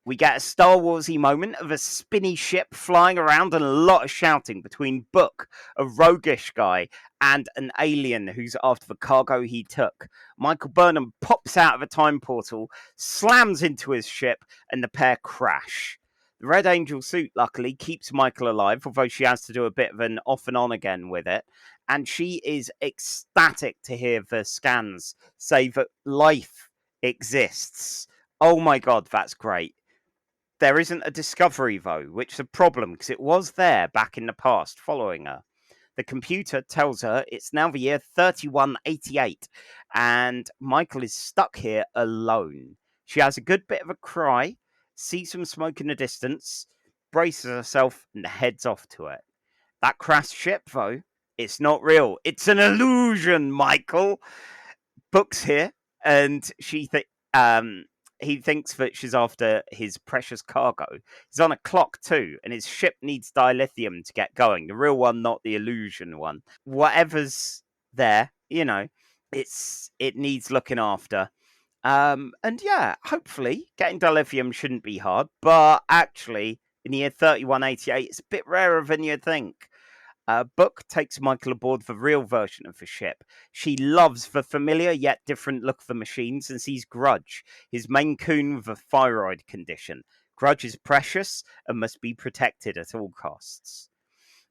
We get a Star Warsy moment of a spinny ship flying around and a lot of shouting between Book, a roguish guy, and an alien who's after the cargo he took. Michael Burnham pops out of a time portal, slams into his ship, and the pair crash. The Red Angel suit, luckily, keeps Michael alive, although she has to do a bit of an off and on again with it. And she is ecstatic to hear the scans say that life exists. Oh my god, that's great. There isn't a discovery, though, which is a problem because it was there back in the past following her. The computer tells her it's now the year 3188, and Michael is stuck here alone. She has a good bit of a cry, sees some smoke in the distance, braces herself, and heads off to it. That crashed ship, though, it's not real. It's an illusion, Michael. Book's here, and he thinks that she's after his precious cargo. He's on a clock too, and his ship needs dilithium to get going. The real one, not the illusion one. Whatever's there, it needs looking after. And yeah, hopefully getting dilithium shouldn't be hard, but actually in the year 3188, it's a bit rarer than you'd think. Book takes Michael aboard the real version of the ship. She loves the familiar yet different look of the machines and sees Grudge, his Maine Coon with a thyroid condition. Grudge is precious and must be protected at all costs.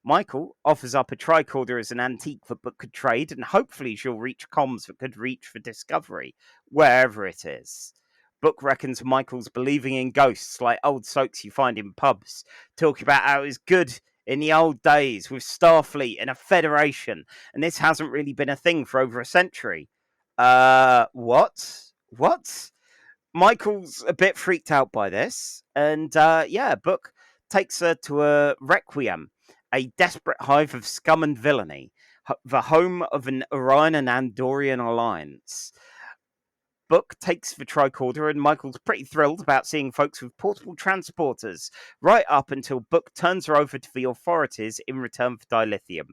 Michael offers up a tricorder as an antique that Book could trade, and hopefully she'll reach comms that could reach for Discovery, wherever it is. Book reckons Michael's believing in ghosts like old soaks you find in pubs, talking about how it was good in the old days with Starfleet and a Federation, and this hasn't really been a thing for over a century. What? Michael's a bit freaked out by this, and Book takes her to a Requiem, a desperate hive of scum and villainy, the home of an Orion and Andorian alliance. Book takes the tricorder, and Michael's pretty thrilled about seeing folks with portable transporters, right up until Book turns her over to the authorities in return for dilithium.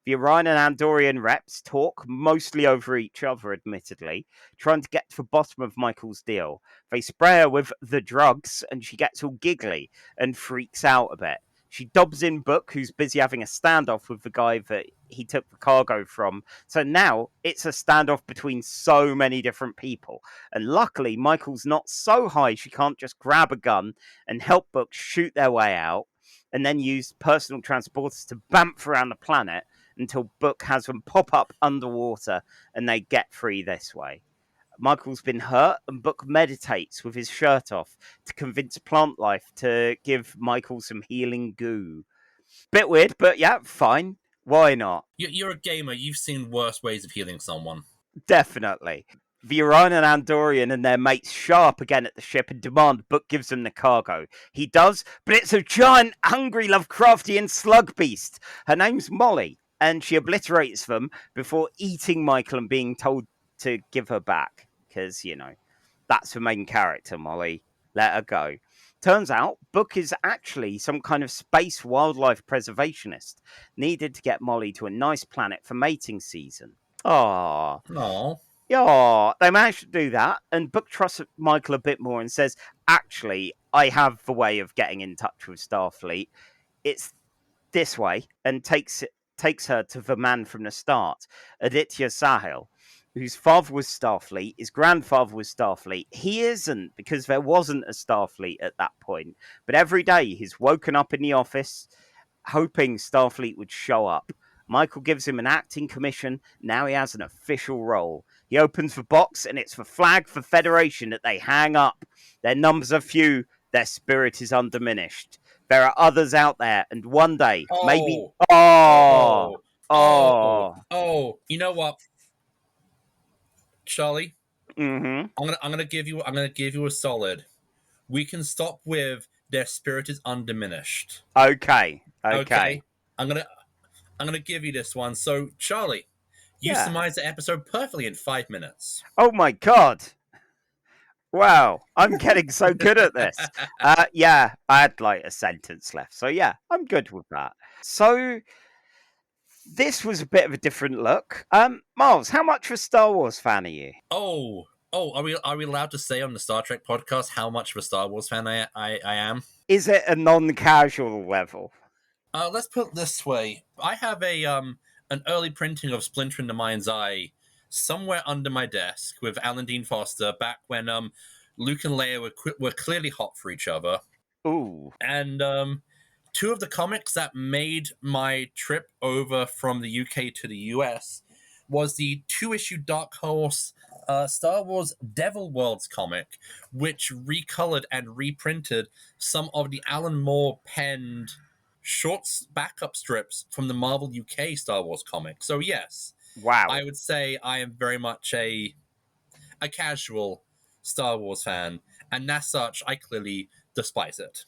The Orion and Andorian reps talk, mostly over each other, admittedly, trying to get to the bottom of Michael's deal. They spray her with the drugs, and she gets all giggly and freaks out a bit. She dobs in Book, who's busy having a standoff with the guy that he took the cargo from. So now it's a standoff between so many different people. And luckily, Michael's not so high she can't just grab a gun and help Book shoot their way out, and then use personal transporters to bamf around the planet until Book has them pop up underwater and they get free this way. Michael's been hurt, and Book meditates with his shirt off to convince plant life to give Michael some healing goo. Bit weird, but yeah, fine. Why not? You're a gamer. You've seen worse ways of healing someone. Definitely. The Orion and Andorian and their mates show up again at the ship and demand Book gives them the cargo. He does, but it's a giant, hungry, Lovecraftian slug beast. Her name's Molly, and she obliterates them before eating Michael and being told to give her back. Because, that's the main character, Molly. Let her go. Turns out, Book is actually some kind of space wildlife preservationist, needed to get Molly to a nice planet for mating season. Aww. Yeah, they managed to do that, and Book trusts Michael a bit more and says, actually, I have the way of getting in touch with Starfleet. It's this way, and takes her to the man from the start, Aditya Sahil. whose father was Starfleet, his grandfather was Starfleet. He isn't, because there wasn't a Starfleet at that point. But every day he's woken up in the office hoping Starfleet would show up. Michael gives him an acting commission. Now he has an official role. He opens the box, and it's the flag for Federation that they hang up. Their numbers are few. Their spirit is undiminished. There are others out there, and one day, maybe... Oh! Oh! You know what, Charlie? Mm-hmm. I'm gonna give you a solid. We can stop with their spirit is undiminished. Okay. I'm gonna give you this one. So, Charlie, you surmised the episode perfectly in 5 minutes. Oh my god! Wow, I'm getting so good at this. Yeah, I had like a sentence left, so yeah, I'm good with that. So this was a bit of a different look. Miles, how much of a Star Wars fan are you? Oh, are we allowed to say on the Star Trek podcast how much of a Star Wars fan I am? Is it a non-casual level? Let's put it this way: I have an early printing of Splinter in the Mind's Eye somewhere under my desk with Alan Dean Foster back when Luke and Leia were clearly hot for each other. Ooh. And two of the comics that made my trip over from the UK to the US was the 2-issue Dark Horse Star Wars Devil Worlds comic, which recolored and reprinted some of the Alan Moore penned shorts backup strips from the Marvel UK Star Wars comic. So yes, wow, I would say I am very much a casual Star Wars fan, and as such, I clearly despise it.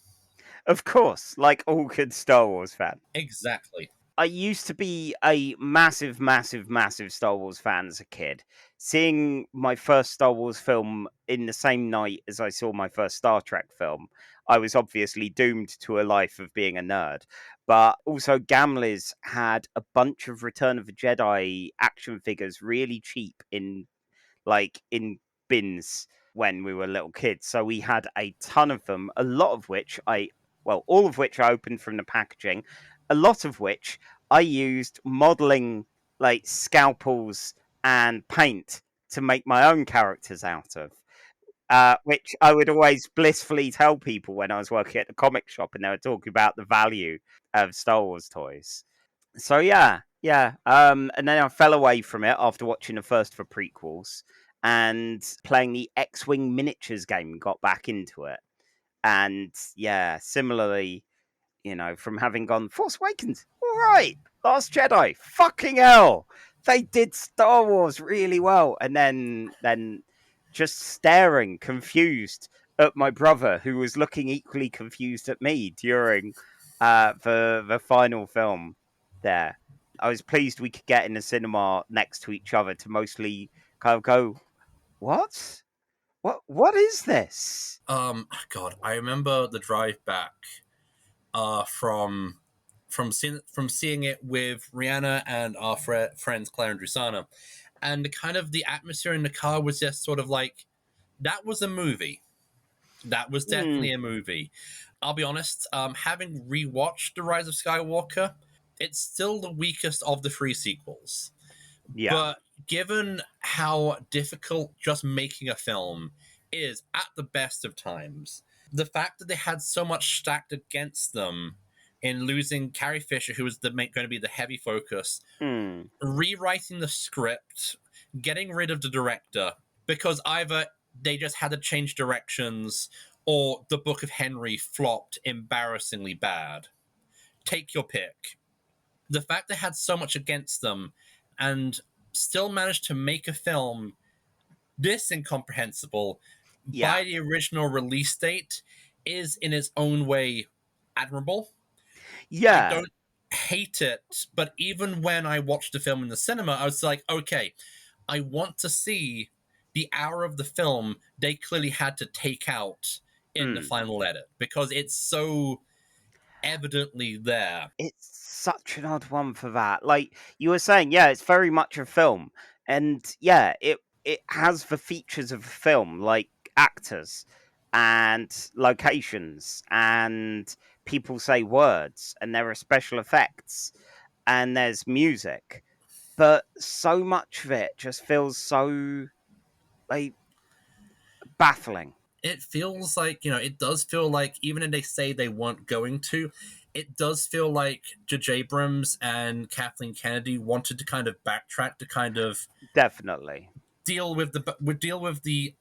Of course, like all good Star Wars fan. Exactly. I used to be a massive Star Wars fan as a kid. Seeing my first Star Wars film in the same night as I saw my first Star Trek film, I was obviously doomed to a life of being a nerd. But also, Gamlis had a bunch of Return of the Jedi action figures really cheap in bins when we were little kids. So we had a ton of them, a lot of which all of which I opened from the packaging, a lot of which I used modeling like scalpels and paint to make my own characters out of. Which I would always blissfully tell people when I was working at the comic shop and they were talking about the value of Star Wars toys. So yeah. And then I fell away from it after watching the first for prequels and playing the X-Wing miniatures game, got back into it. And yeah, similarly, from having gone Force Awakens, all right, Last Jedi, fucking hell, they did Star Wars really well. And then just staring confused at my brother, who was looking equally confused at me during the final film there. I was pleased we could get in the cinema next to each other to mostly kind of go, what? What is this? God, I remember the drive back from seeing it with Rihanna and our friends Claire and Drusana, and the atmosphere in the car was just sort of like, that was a movie. That was definitely a movie. I'll be honest, having rewatched The Rise of Skywalker, it's still the weakest of the 3 sequels. Yeah. But given how difficult just making a film is at the best of times, the fact that they had so much stacked against them in losing Carrie Fisher, who was going to be the heavy focus, rewriting the script, getting rid of the director, because either they just had to change directions or the Book of Henry flopped embarrassingly bad. Take your pick. The fact they had so much against them and still managed to make a film this incomprehensible by the original release date is in its own way admirable. Yeah. I don't hate it, but even when I watched the film in the cinema, I was like, okay, I want to see the hour of the film they clearly had to take out in the final edit, because it's so evidently there. It's such an odd one for that. Like you were saying, yeah, it's very much a film. And yeah, it has the features of a film, like actors and locations and people say words and there are special effects and there's music. but so much of it just feels so like baffling. It feels like, it does feel like, even if they say they weren't going to, it does feel like J.J. Abrams and Kathleen Kennedy wanted to kind of backtrack to kind of Definitely. deal with the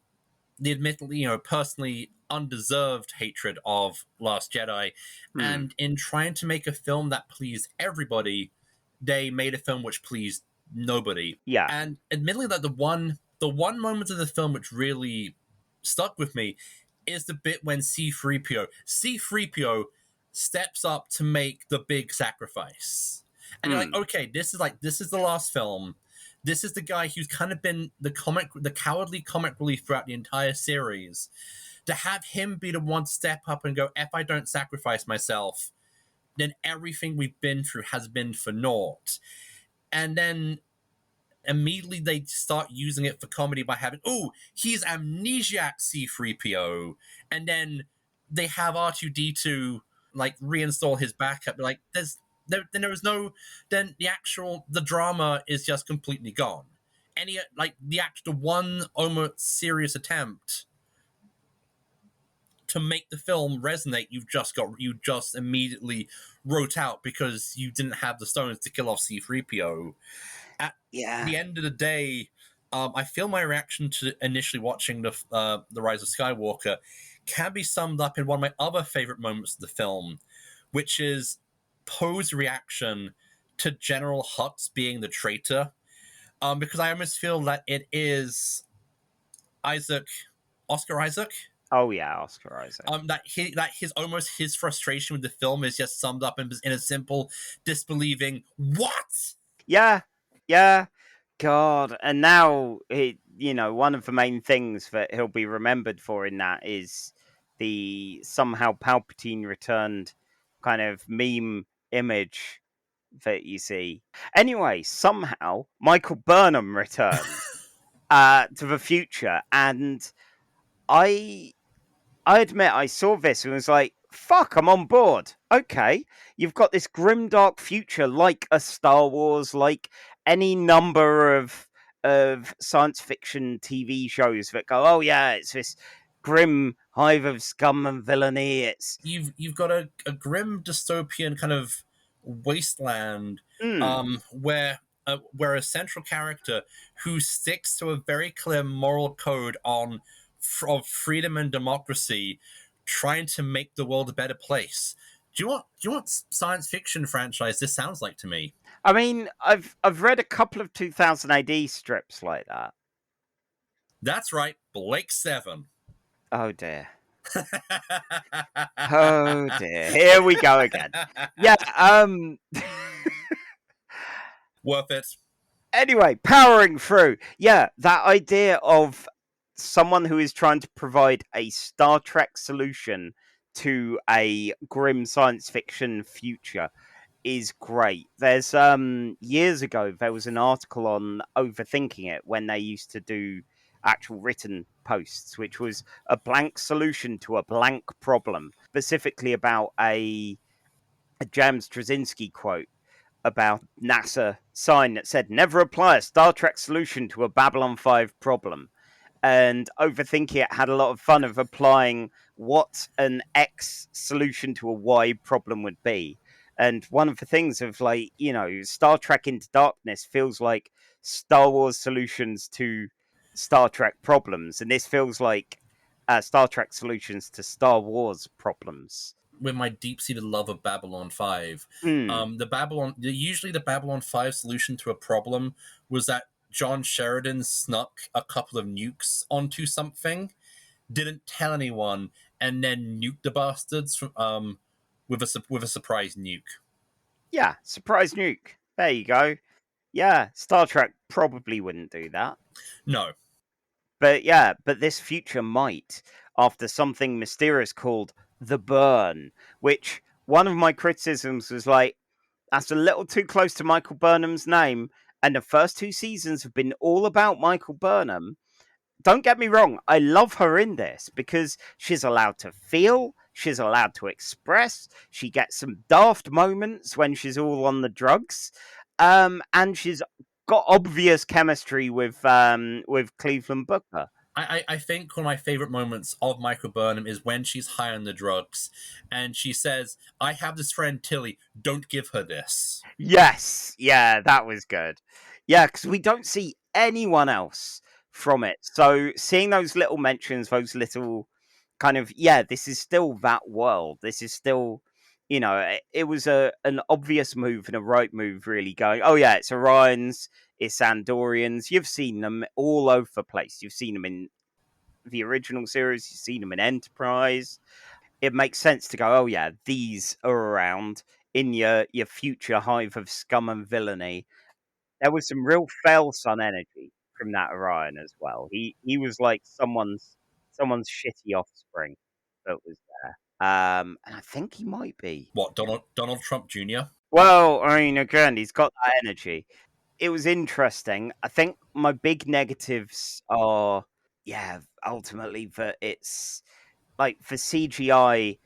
admittedly, personally undeserved hatred of Last Jedi. And in trying to make a film that pleased everybody, they made a film which pleased nobody. Yeah. And admittedly, that the one moment of the film which really stuck with me is the bit when C3PO steps up to make the big sacrifice. And you're like, okay, this is the last film. This is the guy who's kind of been the cowardly comic relief throughout the entire series. To have him be the one to step up and go, if I don't sacrifice myself, then everything we've been through has been for naught. And then immediately they start using it for comedy by having, he's amnesiac C3PO. And then they have R2D2 like reinstall his backup. Like then there was no, then the drama is just completely gone. The one almost serious attempt to make the film resonate, you just immediately wrote out because you didn't have the stones to kill off C3PO. At the end of the day, I feel my reaction to initially watching the Rise of Skywalker can be summed up in one of my other favorite moments of the film, which is Poe's reaction to General Hux being the traitor. Because I almost feel that it is Oscar Isaac. Oh yeah, Oscar Isaac. His frustration with the film is just summed up in a simple disbelieving what? Yeah. God, and now one of the main things that he'll be remembered for in that is the somehow Palpatine returned kind of meme image that you see. Anyway, somehow Michael Burnham returned to the future, and I admit I saw this and was like, fuck, I'm on board. Okay, you've got this grimdark future like a Star Wars, like any number of science fiction TV shows that go, oh yeah, it's this grim hive of scum and villainy. It's you've got a grim dystopian kind of wasteland where a central character who sticks to a very clear moral code of freedom and democracy, trying to make the world a better place. Do you want what science fiction franchise this sounds like to me? I mean, I've read a couple of 2000 AD strips like that. That's right, Blake 7. Oh dear. Oh dear. Here we go again. Yeah, worth it. Anyway, powering through. Yeah, that idea of someone who is trying to provide a Star Trek solution to a grim science fiction future is great. There's years ago there was an article on Overthinking It when they used to do actual written posts, which was a blank solution to a blank problem, specifically about a James Straczynski quote about NASA sign that said, never apply a Star Trek solution to a Babylon 5 problem. And Overthinking It had a lot of fun of applying what an X solution to a Y problem would be. And one of the things of Star Trek Into Darkness feels like Star Wars solutions to Star Trek problems. And this feels like Star Trek solutions to Star Wars problems. With my deep-seated love of Babylon 5, usually the Babylon 5 solution to a problem was that John Sheridan snuck a couple of nukes onto something, didn't tell anyone, and then nuked the bastards with a surprise nuke. Yeah, surprise nuke. There you go. Yeah, Star Trek probably wouldn't do that. No. But this future might, after something mysterious called the burn, which one of my criticisms was like, that's a little too close to Michael Burnham's name, and the first 2 seasons have been all about Michael Burnham. Don't get me wrong, I love her in this because she's allowed to feel, she's allowed to express, she gets some daft moments when she's all on the drugs, and she's got obvious chemistry with Cleveland Booker. I think one of my favorite moments of Michael Burnham is when she's high on the drugs and she says, I have this friend Tilly, don't give her this. Yes, yeah, that was good. Yeah, because we don't see anyone else from it. So seeing those little mentions, those little kind of, yeah, this is still that world. This is still, it was an obvious move and a right move, really going, oh yeah, it's Orions, it's Andorians. You've seen them all over the place. You've seen them in the original series, you've seen them in Enterprise. It makes sense to go, oh yeah, these are around in your future hive of scum and villainy. There was some real fail son energy from that Orion as well. He was like someone's shitty offspring that was there. And I think he might be. What, Donald Trump Jr.? Well, I mean, again, he's got that energy. It was interesting. I think my big negatives are, yeah, ultimately that it's like for CGI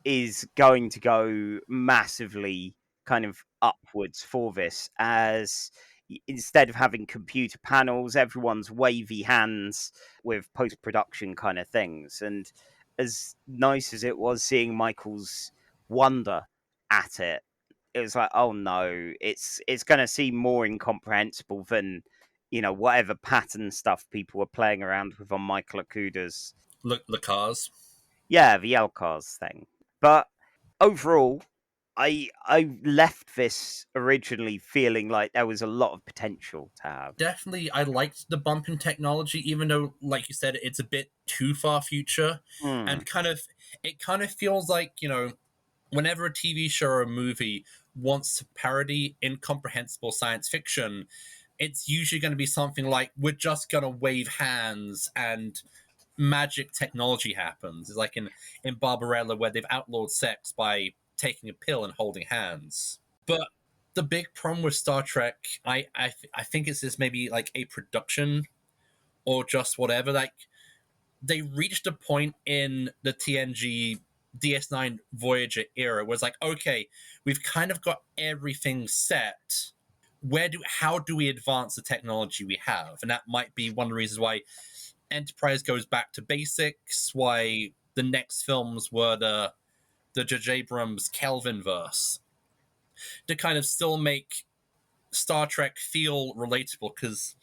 is going to go massively kind of upwards for this, as instead of having computer panels, everyone's wavy hands with post-production kind of things. And as nice as it was seeing Michael's wonder at it, it was like, oh no, it's going to seem more incomprehensible than whatever pattern stuff people were playing around with on Michael Okuda's The cars. yeah, the Elcars thing. But overall, I left this originally feeling like there was a lot of potential to have. Definitely, I liked the bump in technology, even though, like you said, it's a bit too far future. Mm. And it kind of feels like, whenever a TV show or a movie wants to parody incomprehensible science fiction, it's usually going to be something like, we're just going to wave hands and magic technology happens. It's like in Barbarella, where they've outlawed sex by taking a pill and holding hands. But the big problem with Star Trek, I think it's just maybe like a production or just whatever. Like, they reached a point in the TNG DS9 Voyager era where it's like, okay, we've kind of got everything set. How do we advance the technology we have? And that might be one of the reasons why Enterprise goes back to basics, why the next films were the J.J. Abrams Kelvin verse, to kind of still make Star Trek feel relatable, because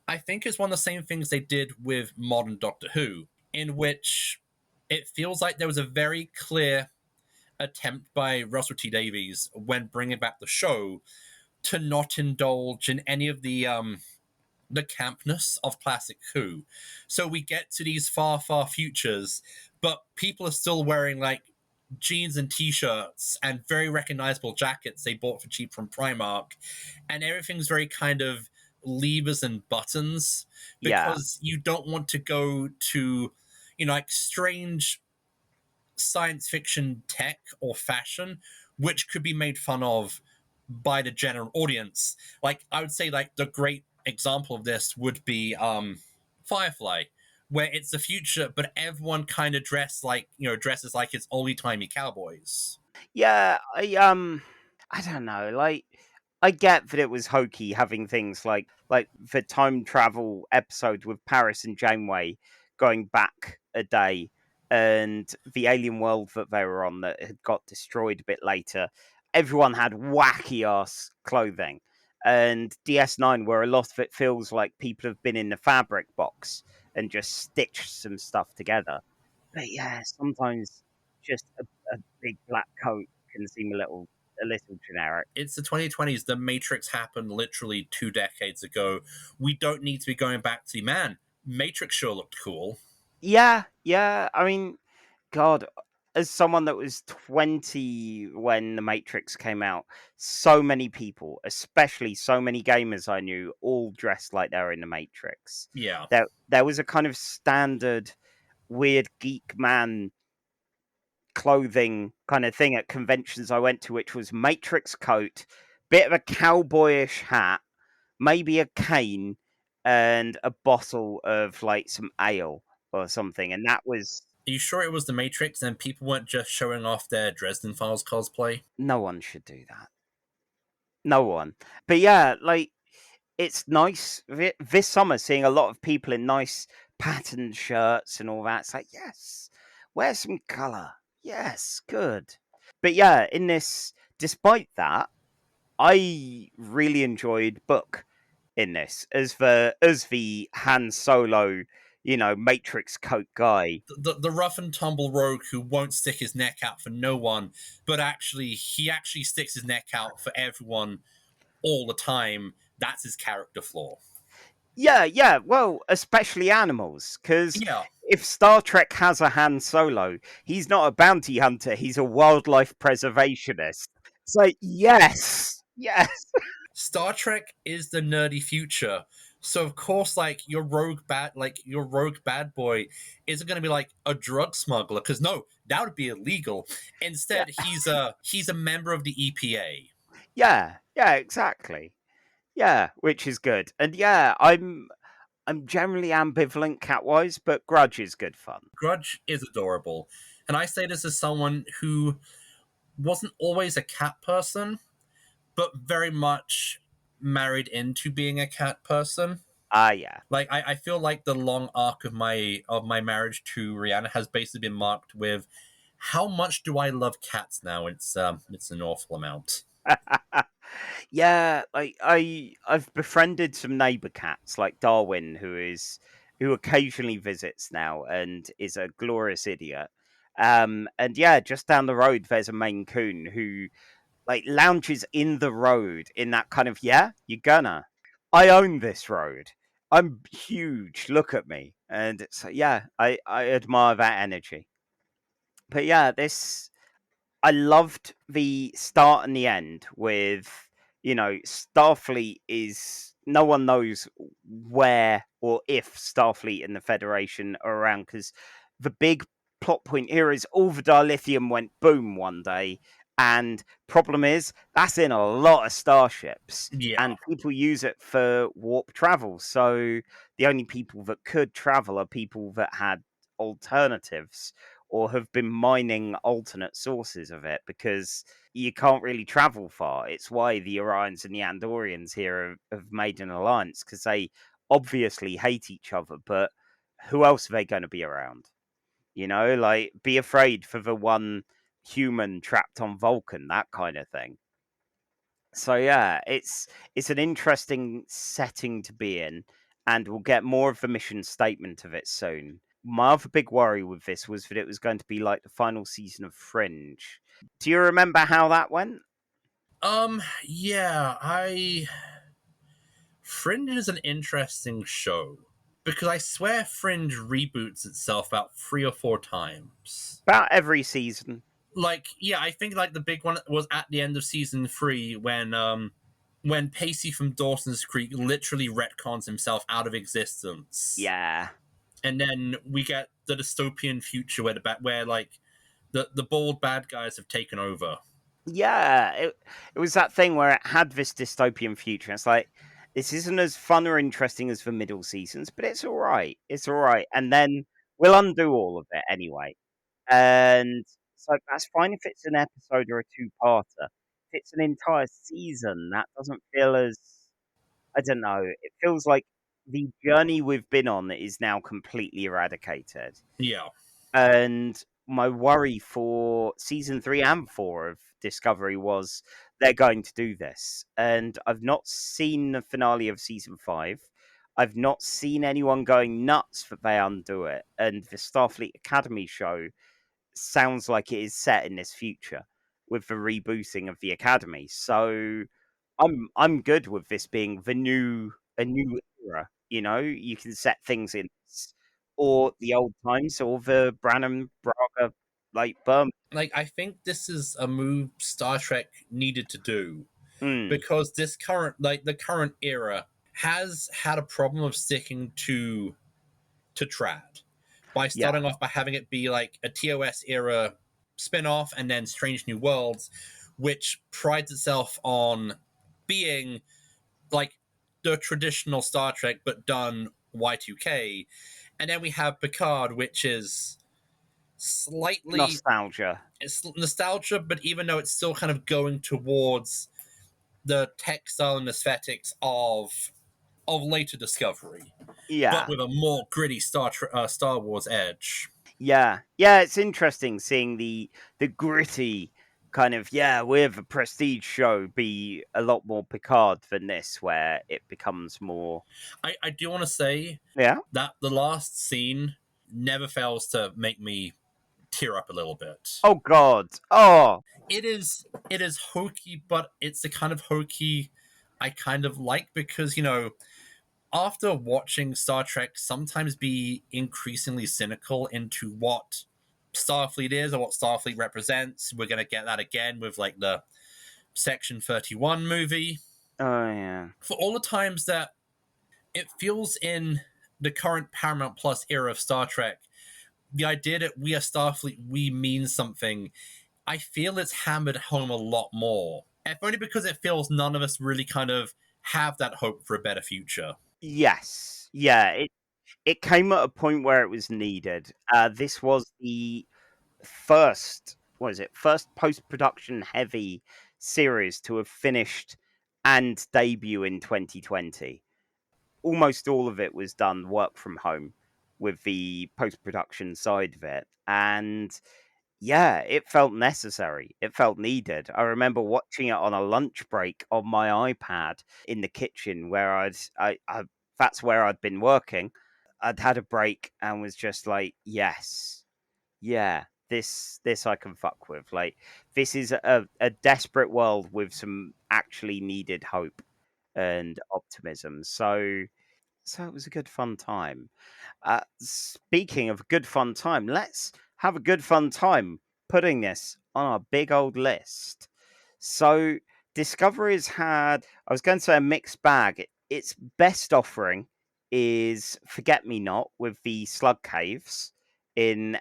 I think it's one of the same things they did with modern Doctor Who, in which it feels like there was a very clear attempt by Russell T Davies when bringing back the show to not indulge in any of the campness of classic Who. So we get to these far, far futures, but people are still wearing like jeans and t-shirts and very recognizable jackets they bought for cheap from Primark, and everything's very kind of levers and buttons, because you don't want to go to like strange science fiction tech or fashion which could be made fun of by the general audience. Like, I would say like the great example of this would be Firefly, where it's the future, but everyone kind of dresses like it's oldie-timey cowboys. Yeah, I don't know. Like, I get that it was hokey having things like the time travel episode with Paris and Janeway going back a day, and the alien world that they were on that had got destroyed a bit later. Everyone had wacky ass clothing, and DS9, where a lot of it feels like people have been in the fabric box and just stitched some stuff together. But yeah, sometimes just a big black coat can seem a little generic. It's the 2020s. The Matrix happened literally 2 decades ago. We don't need to be going back to, man, Matrix sure looked cool. Yeah. I mean, God, as someone that was 20 when The Matrix came out, so many people, especially so many gamers I knew, all dressed like they were in The Matrix. Yeah. There was a kind of standard weird geek man clothing kind of thing at conventions I went to, which was Matrix coat, bit of a cowboyish hat, maybe a cane, and a bottle of like some ale or something. And that was. Are you sure it was The Matrix and people weren't just showing off their Dresden Files cosplay? No one should do that. No one. But yeah, like, it's nice this summer seeing a lot of people in nice patterned shirts and all that. It's like, yes, wear some color. Yes, good. But yeah, in this, despite that, I really enjoyed Book in this as the Han Solo, Matrix coat guy. The rough and tumble rogue who won't stick his neck out for no one, but he actually sticks his neck out for everyone all the time. That's his character flaw. Yeah. Well, especially animals, because Yeah. if Star Trek has a Han Solo, he's not a bounty hunter; he's a wildlife preservationist. It's like, yes. Star Trek is the nerdy future. So of course, like your rogue bad boy isn't going to be like a drug smuggler, because no, that would be illegal. Instead, he's a member of the EPA. Yeah, exactly. Yeah, which is good. And yeah, I'm generally ambivalent cat-wise, but Grudge is good fun. Grudge is adorable, and I say this as someone who wasn't always a cat person, but very much married into being a cat person. Yeah. Like I feel like the long arc of my marriage to Rihanna has basically been marked with how much do I love cats now? It's an awful amount. Yeah, like I've befriended some neighbor cats like Darwin who occasionally visits now and is a glorious idiot. And yeah, just down the road there's a Maine Coon who like lounges in the road in that kind of, yeah, you're gonna. I own this road. I'm huge. Look at me. And it's like, yeah, I admire that energy. But yeah, this I loved the start and the end with, Starfleet is no one knows where or if Starfleet and the Federation are around, because the big plot point here is all the dilithium went boom one day, and problem is that's in a lot of starships Yeah. and people use it for warp travel. So the only people that could travel are people that had alternatives or have been mining alternate sources of it, because you can't really travel far. It's why the Orions and the Andorians here have made an alliance, because they obviously hate each other, but who else are they going to be around? Like, be afraid for the one human trapped on Vulcan, that kind of thing. So yeah, it's an interesting setting to be in, and we'll get more of the mission statement of it soon. My other big worry with this was that it was going to be like the final season of Fringe. Do you remember how that went? Yeah, I Fringe is an interesting show because I swear Fringe reboots itself about 3 or 4 times. About every season. Like, yeah, I think like the big one was at the end of season 3 when Pacey from Dawson's Creek literally retcons himself out of existence. Yeah. And then we get the dystopian future where like the bold bad guys have taken over. Yeah, it was that thing where it had this dystopian future. It's like, this isn't as fun or interesting as the middle seasons, but it's all right. It's all right. And then we'll undo all of it anyway. And so that's fine if it's an episode or a two-parter. If it's an entire season, that doesn't feel as, I don't know. It feels like the journey we've been on is now completely eradicated. Yeah. And my worry for season 3 and 4 of Discovery was they're going to do this. And I've not seen the finale of season 5. I've not seen anyone going nuts that they undo it. And the Starfleet Academy show sounds like it is set in this future with the rebooting of the Academy. So I'm good with this being a new era. You can set things in or the old times or the Branham Braga like Burma. Like, I think this is a move Star Trek needed to do Mm, because the current era has had a problem of sticking to trad by yeah, starting off by having it be like a TOS era spin-off and then Strange New Worlds, which prides itself on being like the traditional Star Trek but done Y2K. And then we have Picard, which is slightly nostalgia. it's nostalgia, but even though it's still kind of going towards the textile and aesthetics of of later Discovery, but Yeah. with a more gritty Star Wars edge. Yeah, yeah, it's interesting seeing the gritty kind of we're a prestige show be a lot more Picard than this, where it becomes more I do want to say yeah. that the last scene never fails to make me tear up a little bit. Oh God, oh It is hokey, but it's the kind of hokey I kind of like because after watching Star Trek sometimes be increasingly cynical into what Starfleet is or what Starfleet represents. We're going to get that again with like the Section 31 movie. oh yeah, For all the times that it feels in the current Paramount Plus era of Star Trek, the idea that we are Starfleet, we mean something, I feel it's hammered home a lot more. If only because it feels none of us really kind of have that hope for a better future. yes, yeah. It came at a point where it was needed. This was the first, what is it? First post production heavy series to have finished and debut in 2020. Almost all of it was done work from home with the post production side of it. And yeah, it felt necessary. It felt needed. I remember watching it on a lunch break on my iPad in the kitchen where I that's where I'd been working. I'd had a break and was just like, yes, yeah, this I can fuck with. Like this is a desperate world with some actually needed hope and optimism. So it was a good fun time. Speaking of good fun time, let's have a good fun time putting this on our big old list. So Discovery's had, I was going to say a mixed bag. Its best offering is Forget Me Not with the Slug Caves in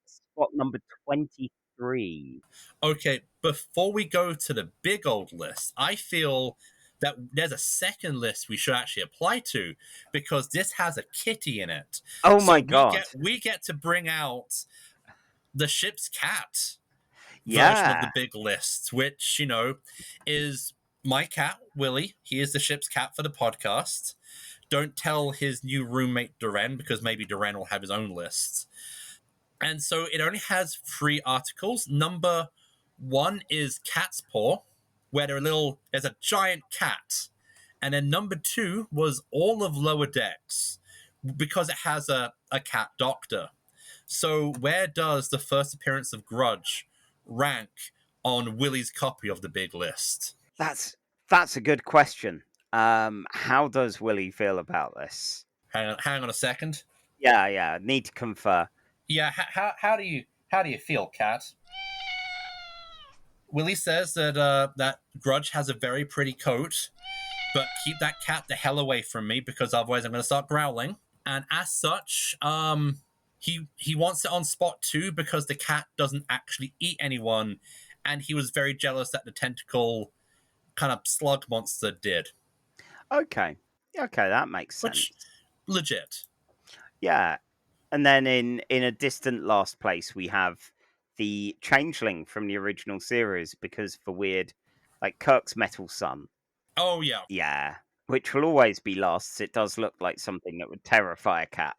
spot number 23. Okay, before we go to the big old list, I feel that there's a second list we should actually apply to because this has a kitty in it. Oh So my we god. get to bring out the ship's cat version of the Yeah. big list, which, is my cat, Willie. He is the ship's cat for the podcast. Don't tell his new roommate, Duran, because maybe Duran will have his own list. And so it only has 3 articles. Number 1 is Cat's Paw, where there's a giant cat. And then number 2 was all of Lower Decks, because it has a cat doctor. So where does the first appearance of Grudge rank on Willie's copy of the big list? That's a good question. How does Willie feel about this? Hang on a second. Yeah, need to confer. Yeah, how do you feel, Cat? Willie says that Grudge has a very pretty coat, but keep that cat the hell away from me because otherwise I'm going to start growling. And as such, he wants it on spot 2 because the cat doesn't actually eat anyone, and he was very jealous that the tentacle kind of slug monster did. Okay, that makes sense. Which, legit. Yeah, and then in a distant last place we have the changeling from the original series because for weird, like Kirk's metal son. Oh yeah. Yeah, which will always be lost. It does look like something that would terrify a cat.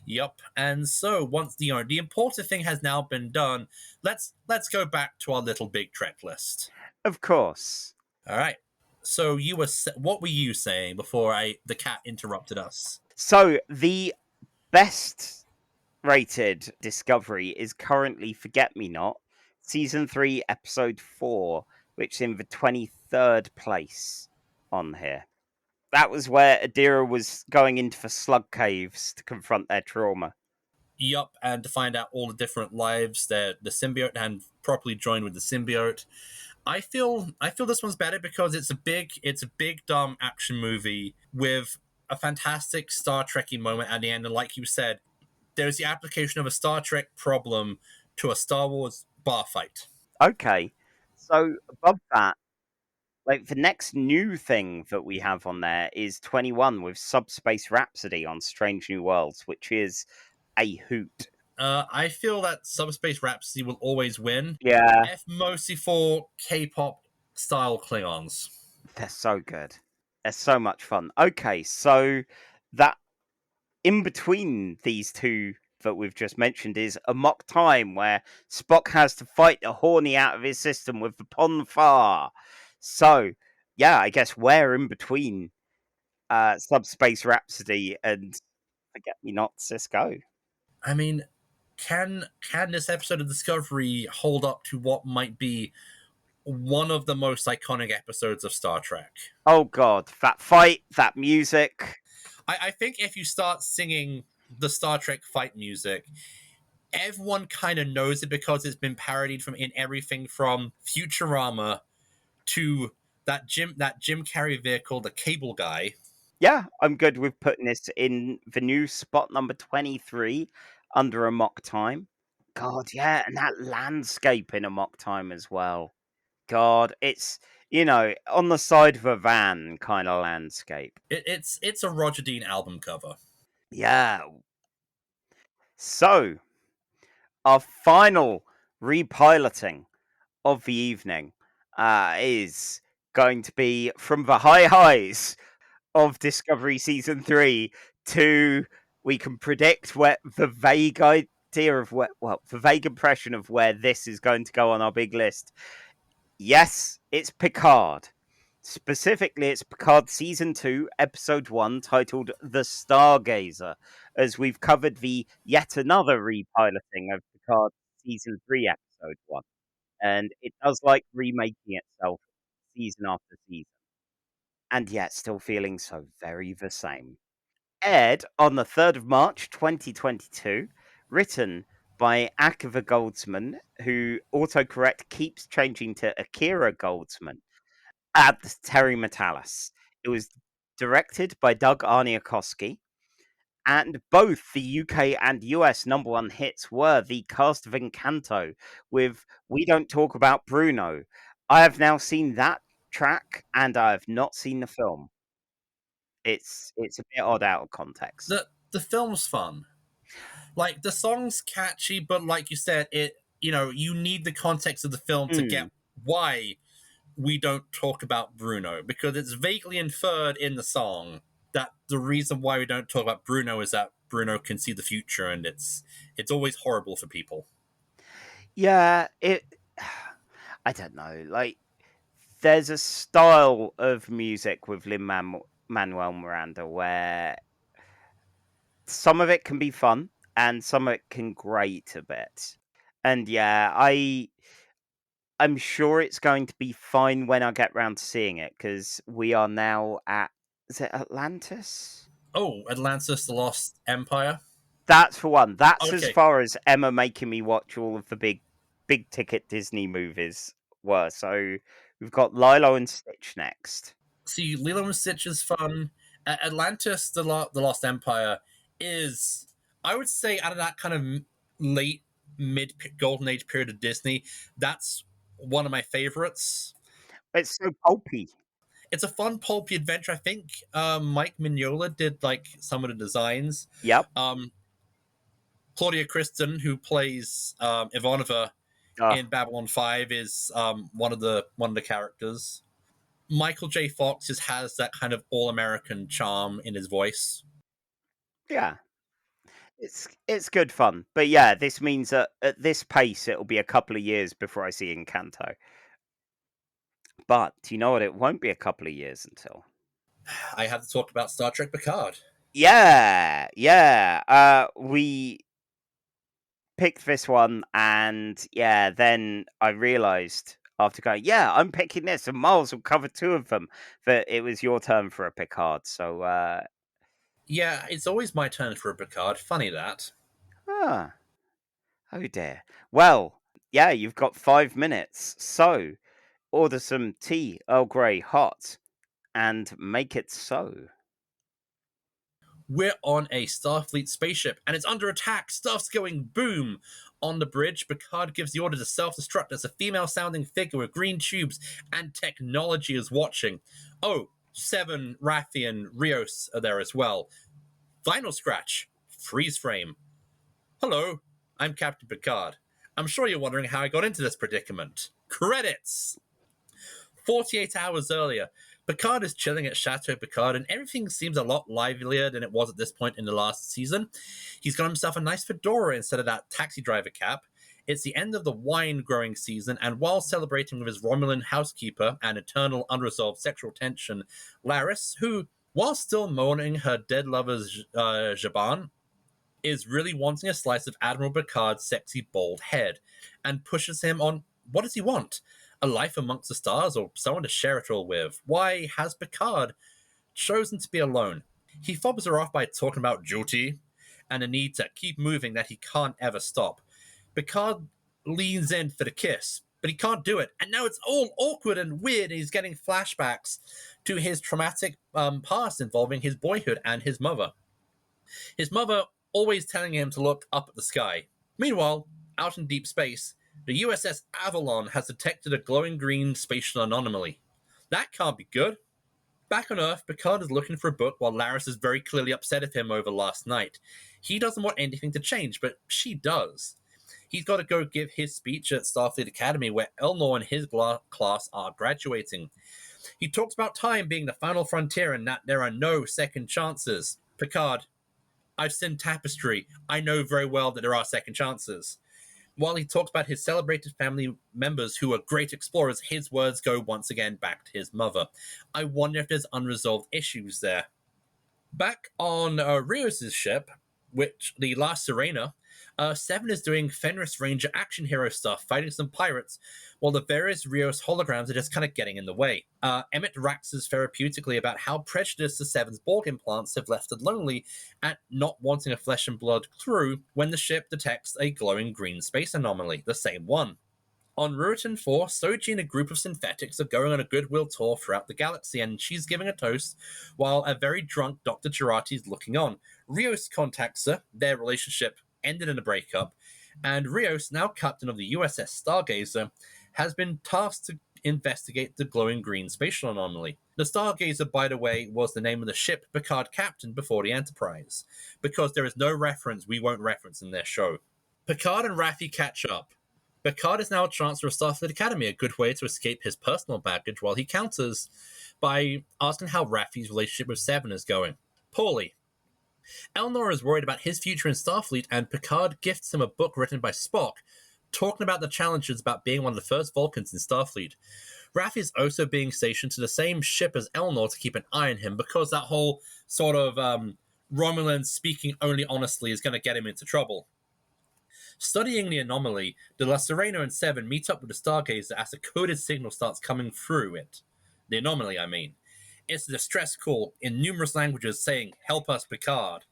Yep. And so once the important thing has now been done, let's go back to our little big Trek list. Of course. All right. So what were you saying before the cat interrupted us? So the best rated Discovery is currently Forget Me Not, season 3, episode 4, which is in the 23rd place on here. That was where Adira was going into the slug caves to confront their trauma. Yup, and to find out all the different lives that the symbiote and properly joined with the symbiote. I feel this one's better because it's a big dumb action movie with a fantastic Star Trekky moment at the end, and like you said, there's the application of a Star Trek problem to a Star Wars bar fight. Okay, so above that, like the next new thing that we have on there is 21 with Subspace Rhapsody on Strange New Worlds, which is a hoot. I feel that Subspace Rhapsody will always win. Yeah, Mostly for K-pop style Klingons. they're so good. They're so much fun. Okay, so that in between these two that we've just mentioned is a mock time where Spock has to fight the horny out of his system with the Pon farr. So, yeah, I guess where in between Subspace Rhapsody and Forget Me Not Cisco. I mean, can this episode of Discovery hold up to what might be one of the most iconic episodes of Star Trek? Oh god, that fight, that music. I think if you start singing the Star Trek fight music, everyone kind of knows it because it's been parodied from in everything from Futurama to that Jim Carrey vehicle, the Cable Guy. Yeah, I'm good with putting this in the new spot number 23 under a mock time. God, yeah, and that landscape in a mock time as well. God, it's, on the side of a van kind of landscape. It's a Roger Dean album cover. Yeah. So, our final repiloting of the evening is going to be from the high highs of Discovery Season 3 to we can predict where the vague idea of the vague impression of where this is going to go on our big list. Yes, it's Picard. Specifically, it's Picard Season 2, Episode 1, titled The Stargazer, as we've covered the yet another repiloting of Picard Season 3, Episode 1. And it does like remaking itself season after season. And yet still feeling so very the same. Aired on the 3rd of March 2022, written by Akiva Goldsman, who autocorrect keeps changing to Akira Goldsman, and Terry Matalas. It was directed by Doug Arniakowski, and both the UK and US number one hits were the cast of Encanto with We Don't Talk About Bruno. I have now seen that track, and I have not seen the film. It's a bit odd out of context. The film's fun. Like, the song's catchy, but like you said, you need the context of the film to get why we don't talk about Bruno, because it's vaguely inferred in the song that the reason why we don't talk about Bruno is that Bruno can see the future, and it's always horrible for people. Yeah, I don't know. Like, there's a style of music with Lin-Manuel Miranda where some of it can be fun and some of it can grate a bit. And yeah, I'm sure it's going to be fine when I get round to seeing it, because we are now at, is it Atlantis? Oh, Atlantis, the Lost Empire? That's for one. That's as Okay. far as Emma making me watch all of the big ticket Disney movies were. So we've got Lilo and Stitch next. See, Lilo and Stitch is fun. Atlantis, the Lost Empire is, I would say, out of that kind of late mid golden age period of Disney, that's one of my favorites. It's so pulpy. It's a fun pulpy adventure. I think Mike Mignola did like some of the designs. Yep. Claudia Kristen, who plays Ivanova in Babylon 5, is one of the characters. Michael J. Fox just has that kind of all-American charm in his voice. Yeah. It's good fun. But yeah, this means that at this pace it'll be a couple of years before I see Encanto. But do you know what it won't be a couple of years until? I had to talk about Star Trek Picard. Yeah. We picked this one, and yeah, then I realized after going, yeah, I'm picking this, and Miles will cover two of them, that it was your turn for a Picard. So yeah, it's always my turn for a Picard. Funny that. oh dear. Well, yeah, you've got 5 minutes, so order some tea, Earl Grey hot, and make it so. We're on a Starfleet spaceship, and it's under attack. Stuff's going boom. On the bridge, Picard gives the order to self-destruct as a female-sounding figure with green tubes and technology is watching. Oh, Seven, Raffi, and Rios are there as well. Final scratch. Freeze frame. Hello, I'm Captain Picard. I'm sure you're wondering how I got into this predicament. Credits! 48 hours earlier, Picard is chilling at Chateau Picard, and everything seems a lot livelier than it was at this point in the last season. He's got himself a nice fedora instead of that taxi driver cap. It's the end of the wine growing season, and while celebrating with his Romulan housekeeper and eternal unresolved sexual tension, Laris, who, while still mourning her dead lover's Jaban, is really wanting a slice of Admiral Picard's sexy bald head, and pushes him on what does he want? A life amongst the stars, or someone to share it all with? Why has Picard chosen to be alone? He fobs her off by talking about duty and the need to keep moving that he can't ever stop. Picard leans in for the kiss, but he can't do it. And now it's all awkward and weird, and he's getting flashbacks to his traumatic past involving his boyhood and his mother. His mother always telling him to look up at the sky. Meanwhile, out in deep space, the USS Avalon has detected a glowing green spatial anomaly. That can't be good. Back on Earth, Picard is looking for a book while Laris is very clearly upset at him over last night. He doesn't want anything to change, but she does. He's got to go give his speech at Starfleet Academy where Elnor and his class are graduating. He talks about time being the final frontier and that there are no second chances. Picard, I've seen Tapestry. I know very well that there are second chances. While he talks about his celebrated family members who are great explorers, his words go once again back to his mother. I wonder if there's unresolved issues there. Back on Rios' ship, which the La Serena, Seven is doing Fenris Ranger action hero stuff, fighting some pirates, while the various Rios holograms are just kind of getting in the way. Emmett waxes therapeutically about how prejudiced the Seven's Borg implants have left it lonely at not wanting a flesh and blood crew when the ship detects a glowing green space anomaly, the same one. On Rutan 4, Soji and a group of synthetics are going on a goodwill tour throughout the galaxy, and she's giving a toast while a very drunk Dr. Jurati is looking on. Rios contacts her, their relationship ended in a breakup, and Rios, now captain of the USS Stargazer, has been tasked to investigate the glowing green spatial anomaly. The Stargazer, by the way, was the name of the ship Picard captained before the Enterprise, because there is no reference we won't reference in their show. Picard and Raffi catch up. Picard is now a Chancellor of Starfleet Academy, a good way to escape his personal baggage, while he counters by asking how Raffi's relationship with Seven is going. Poorly. Elnor is worried about his future in Starfleet, and Picard gifts him a book written by Spock, talking about the challenges about being one of the first Vulcans in Starfleet. Raffi is also being stationed to the same ship as Elnor to keep an eye on him, because that whole sort of Romulan speaking only honestly is going to get him into trouble. Studying the anomaly, the La Serena and Seven meet up with the Stargazer as a coded signal starts coming through it. The anomaly, I mean. It's a distress call in numerous languages saying, "Help us, Picard."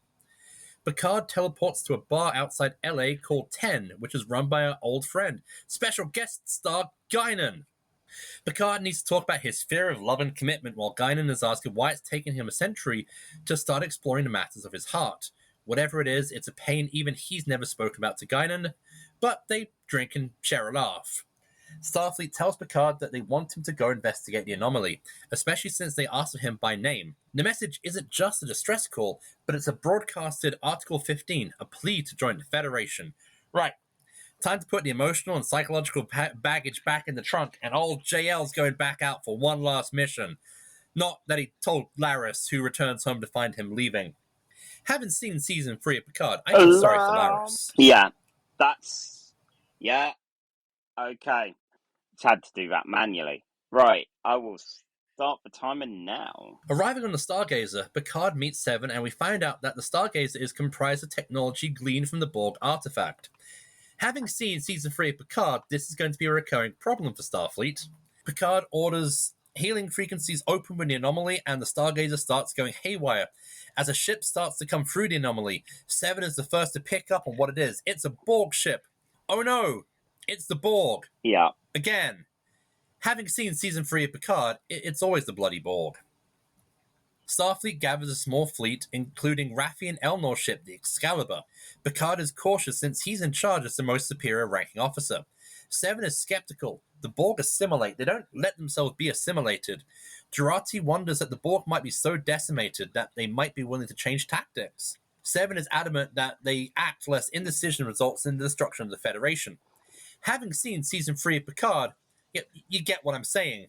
Picard teleports to a bar outside LA called 10, which is run by our old friend, special guest star Guinan. Picard needs to talk about his fear of love and commitment while Guinan is asking why it's taken him a century to start exploring the matters of his heart. Whatever it is, it's a pain even he's never spoken about to Guinan, but they drink and share a laugh. Starfleet tells Picard that they want him to go investigate the anomaly, especially since they asked for him by name. The message isn't just a distress call, but it's a broadcasted Article 15, a plea to join the Federation. Right, time to put the emotional and psychological baggage back in the trunk, and old JL's going back out for one last mission. Not that he told Laris, who returns home to find him leaving. Haven't seen season 3 of Picard. I feel sorry for Laris. Yeah, that's... Yeah, okay. It's had to do that manually. Right, I will start the timer now. Arriving on the Stargazer, Picard meets Seven, and we find out that the Stargazer is comprised of technology gleaned from the Borg artifact. Having seen season 3 of Picard, this is going to be a recurring problem for Starfleet. Picard orders healing frequencies open with the anomaly, and the Stargazer starts going haywire. As a ship starts to come through the anomaly, Seven is the first to pick up on what it is. It's a Borg ship. Oh no! It's the Borg. Yeah. Again. Having seen season 3 of Picard, it's always the bloody Borg. Starfleet gathers a small fleet, including Raffi and Elnor's ship, the Excalibur. Picard is cautious since he's in charge as the most superior ranking officer. Seven is skeptical. The Borg assimilate. They don't let themselves be assimilated. Jurati wonders that the Borg might be so decimated that they might be willing to change tactics. Seven is adamant that they act lest indecision results in the destruction of the Federation. Having seen season 3 of Picard, you get what I'm saying.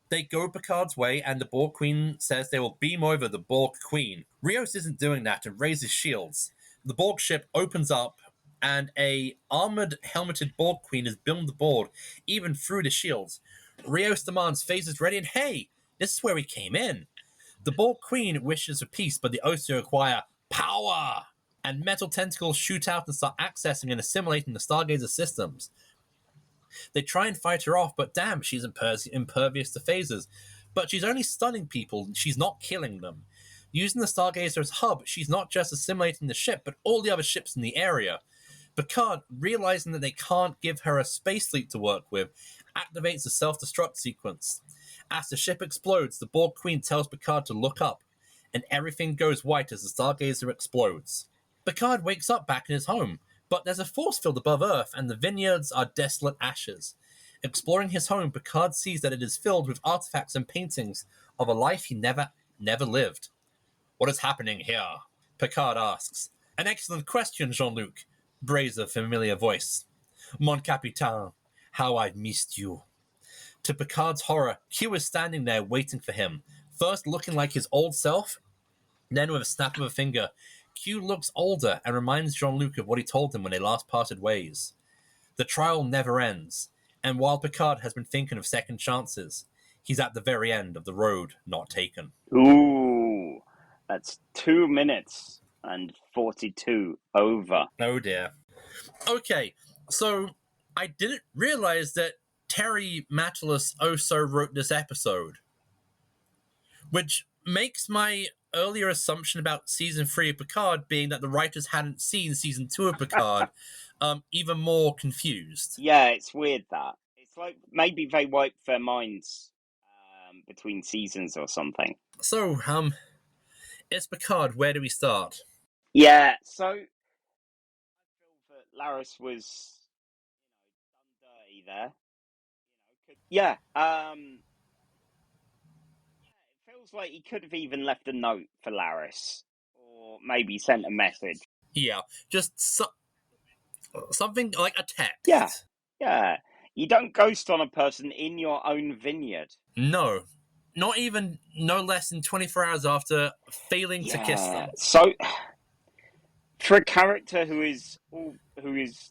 They go Picard's way, and the Borg Queen says they will beam over the Borg Queen. Rios isn't doing that and raises shields. The Borg ship opens up, and a armored, helmeted Borg Queen is beamed aboard, even through the shields. Rios demands phases ready, and hey, this is where we came in. The Borg Queen wishes for peace, but the Osu require power, and metal tentacles shoot out and start accessing and assimilating the Stargazer systems. They try and fight her off, but damn, she's impervious to phasers. But she's only stunning people, she's not killing them. Using the Stargazer as hub, she's not just assimilating the ship, but all the other ships in the area. Picard, realizing that they can't give her a space fleet to work with, activates the self-destruct sequence. As the ship explodes, the Borg Queen tells Picard to look up, and everything goes white as the Stargazer explodes. Picard wakes up back in his home, but there's a force field above Earth, and the vineyards are desolate ashes. Exploring his home, Picard sees that it is filled with artifacts and paintings of a life he never lived. What is happening here? Picard asks. An excellent question, Jean-Luc, brays a familiar voice. Mon capitaine, how I've missed you. To Picard's horror, Q is standing there waiting for him, first looking like his old self, then with a snap of a finger, Q looks older and reminds Jean-Luc of what he told him when they last parted ways. The trial never ends, and while Picard has been thinking of second chances, he's at the very end of the road not taken. Ooh, that's 2 minutes and 42 over. Oh dear. Okay, so I didn't realize that Terry Matalas also wrote this episode, which makes my earlier assumption about season 3 of Picard being that the writers hadn't seen season 2 of Picard even more confused. Yeah, it's weird that. It's like maybe they wiped their minds between seasons or something. So, it's Picard. Where do we start? Yeah, so I feel that Laris was done dirty there. Yeah, it feels like he could have even left a note for Laris, or maybe sent a message. Yeah, just something like a text. Yeah. You don't ghost on a person in your own vineyard. No, not even no less than 24 hours after failing to kiss them. So, for a character who is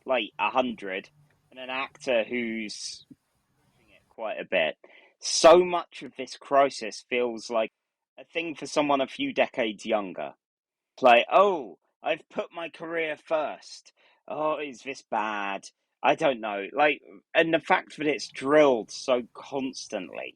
like 100, and an actor who's doing it quite a bit, so much of this crisis feels like a thing for someone a few decades younger. It's like, oh, I've put my career first. Oh, is this bad? I don't know. Like, and the fact that it's drilled so constantly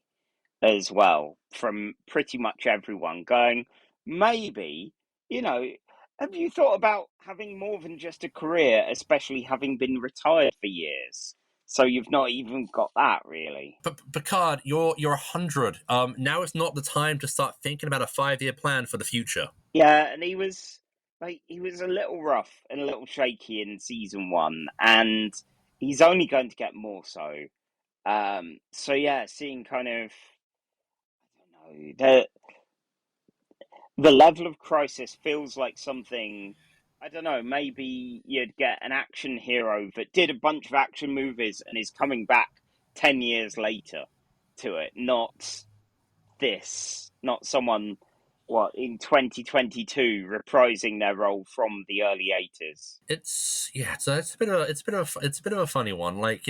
as well from pretty much everyone going, maybe, have you thought about having more than just a career, especially having been retired for years? So you've not even got that, really. But Picard, you're 100. Now is not the time to start thinking about a 5-year plan for the future. Yeah, and he was a little rough and a little shaky in season 1, and he's only going to get more so. So yeah, seeing kind of, I don't know, the level of crisis feels like something, I don't know, maybe you'd get an action hero that did a bunch of action movies and is coming back 10 years later to it, not someone, in 2022 reprising their role from the early 80s. It's a bit of a funny one. Like,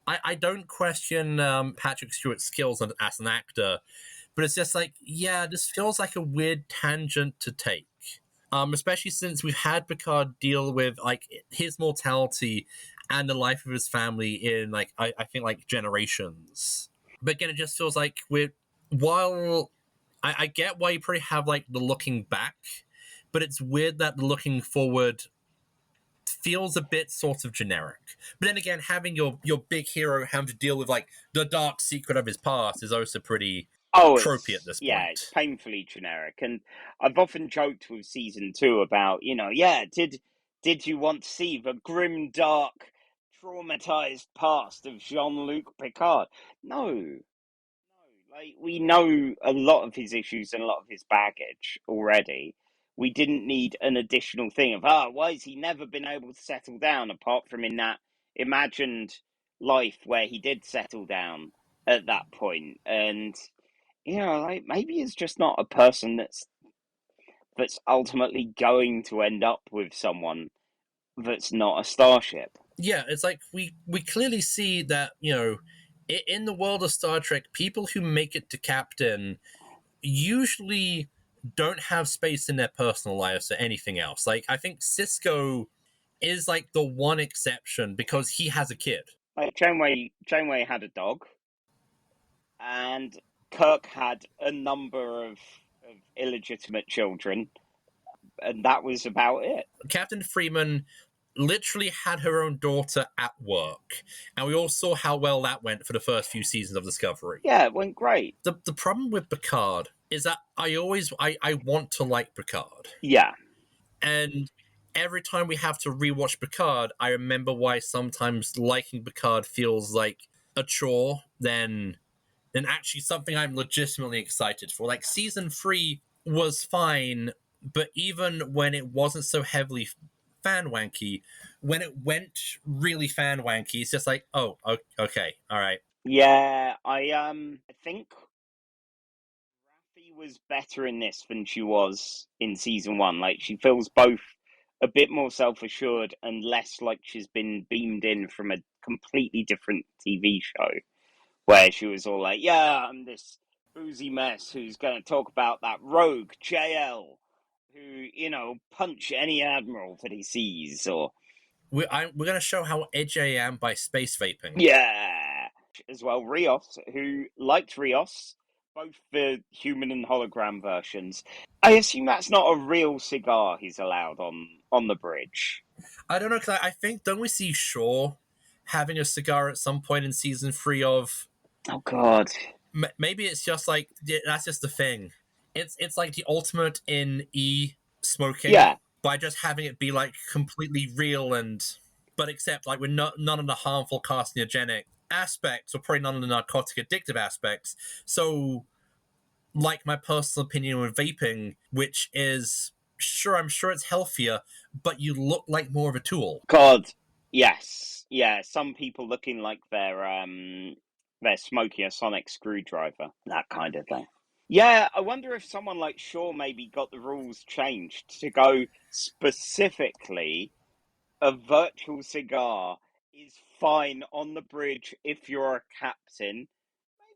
I don't question Patrick Stewart's skills as an actor, but it's just like, yeah, this feels like a weird tangent to take. Especially since we've had Picard deal with like his mortality and the life of his family in like I think like generations. But again, it just feels like while I get why you probably have like the looking back, but it's weird that the looking forward feels a bit sort of generic. But then again, having your big hero having to deal with like the dark secret of his past is also pretty tropey at this point. Yeah, it's painfully generic. And I've often joked with season 2 about, did you want to see the grim, dark, traumatized past of Jean-Luc Picard? No. Like, we know a lot of his issues and a lot of his baggage already. We didn't need an additional thing of, why has he never been able to settle down apart from in that imagined life where he did settle down at that point, and like maybe it's just not a person that's ultimately going to end up with someone that's not a starship. Yeah, it's like we clearly see that, in the world of Star Trek, people who make it to captain usually don't have space in their personal lives or anything else. Like, I think Cisco is like the one exception because he has a kid. Like Janeway had a dog, and Kirk had a number of illegitimate children, and that was about it. Captain Freeman literally had her own daughter at work, and we all saw how well that went for the first few seasons of Discovery. Yeah, it went great. The problem with Picard is that I want to like Picard. Yeah. And every time we have to rewatch Picard, I remember why sometimes liking Picard feels like a chore than actually something I'm legitimately excited for. Like, season 3 was fine, but even when it wasn't so heavily fan wanky, when it went really fan wanky, it's just like, oh, okay, all right. Yeah, I think Raffi was better in this than she was in season 1. Like, she feels both a bit more self-assured and less like she's been beamed in from a completely different TV show, where she was all like, yeah, I'm this boozy mess who's going to talk about that rogue JL who, punch any admiral that he sees, or... We're going to show how edgy I am by space vaping. Yeah! As well, Rios, who liked Rios, both the human and hologram versions. I assume that's not a real cigar he's allowed on the bridge. I don't know, because I think, don't we see Shaw having a cigar at some point in season 3 of... Oh, God. Maybe it's just like, that's just the thing. It's like the ultimate in smoking. Yeah. By just having it be like completely real but except like with none of the harmful carcinogenic aspects, or probably none of the narcotic addictive aspects. So, like my personal opinion with vaping, which is, I'm sure it's healthier, but you look like more of a tool. God, yes. Yeah, some people looking like they're smoking a sonic screwdriver, that kind of thing. Yeah, I wonder if someone like Shaw maybe got the rules changed to go specifically a virtual cigar is fine on the bridge if you're a captain,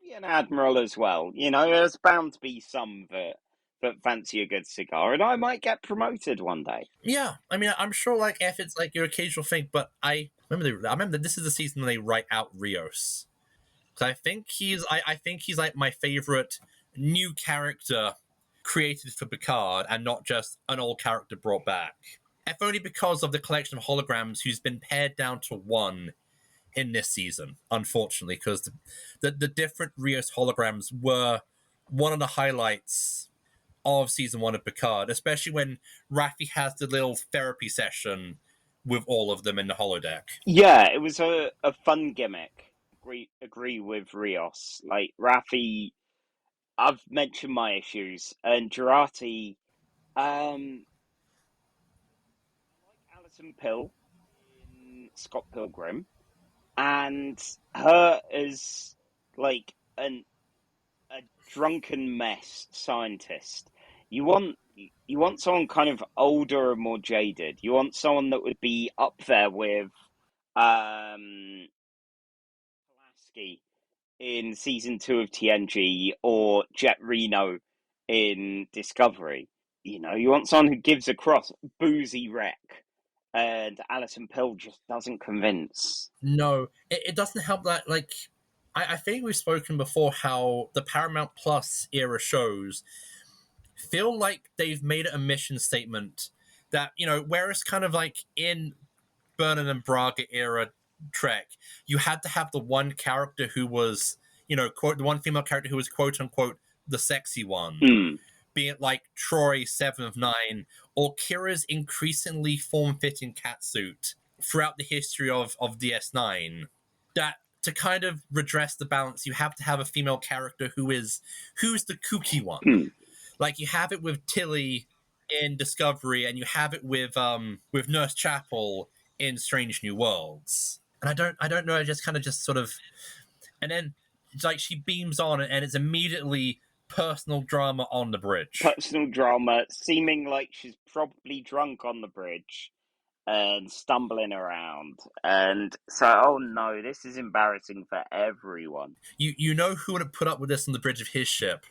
maybe an admiral as well. There's bound to be some that fancy a good cigar, and I might get promoted one day. Yeah, I mean, I'm sure like if it's like your occasional thing, but I remember this is the season they write out Rios. So I think he's like my favorite new character created for Picard, and not just an old character brought back. If only because of the collection of holograms who's been pared down to 1 in this season, unfortunately, because the different Rios holograms were one of the highlights of season 1 of Picard, especially when Raffi has the little therapy session with all of them in the holodeck. Yeah, it was a fun gimmick. Agree with Rios. Like, Raffi, I've mentioned my issues, and Jurati, I like Alison Pill in Scott Pilgrim, and her as like a drunken mess scientist. You want someone kind of older and more jaded. You want someone that would be up there with Pulaski in season 2 of TNG, or Jet Reno in Discovery. You want someone who gives across boozy wreck, and Alison Pill just doesn't convince. No, it doesn't help that, like, I think we've spoken before how the Paramount Plus era shows feel like they've made it a mission statement that, whereas kind of like in Burnham and Braga era Trek, you had to have the one character who was, quote, the one female character who was quote unquote the sexy one. Be it like Troy, 7 of 9, or Kira's increasingly form-fitting catsuit throughout the history of DS9. That to kind of redress the balance, you have to have a female character who's the kooky one. Like, you have it with Tilly in Discovery, and you have it with Nurse Chapel in Strange New Worlds. And I don't know, I just kind of just sort of, and then it's like she beams on and it's immediately personal drama on the bridge. Personal drama, seeming like she's probably drunk on the bridge and stumbling around. And so, oh no, this is embarrassing for everyone. You know who would have put up with this on the bridge of his ship?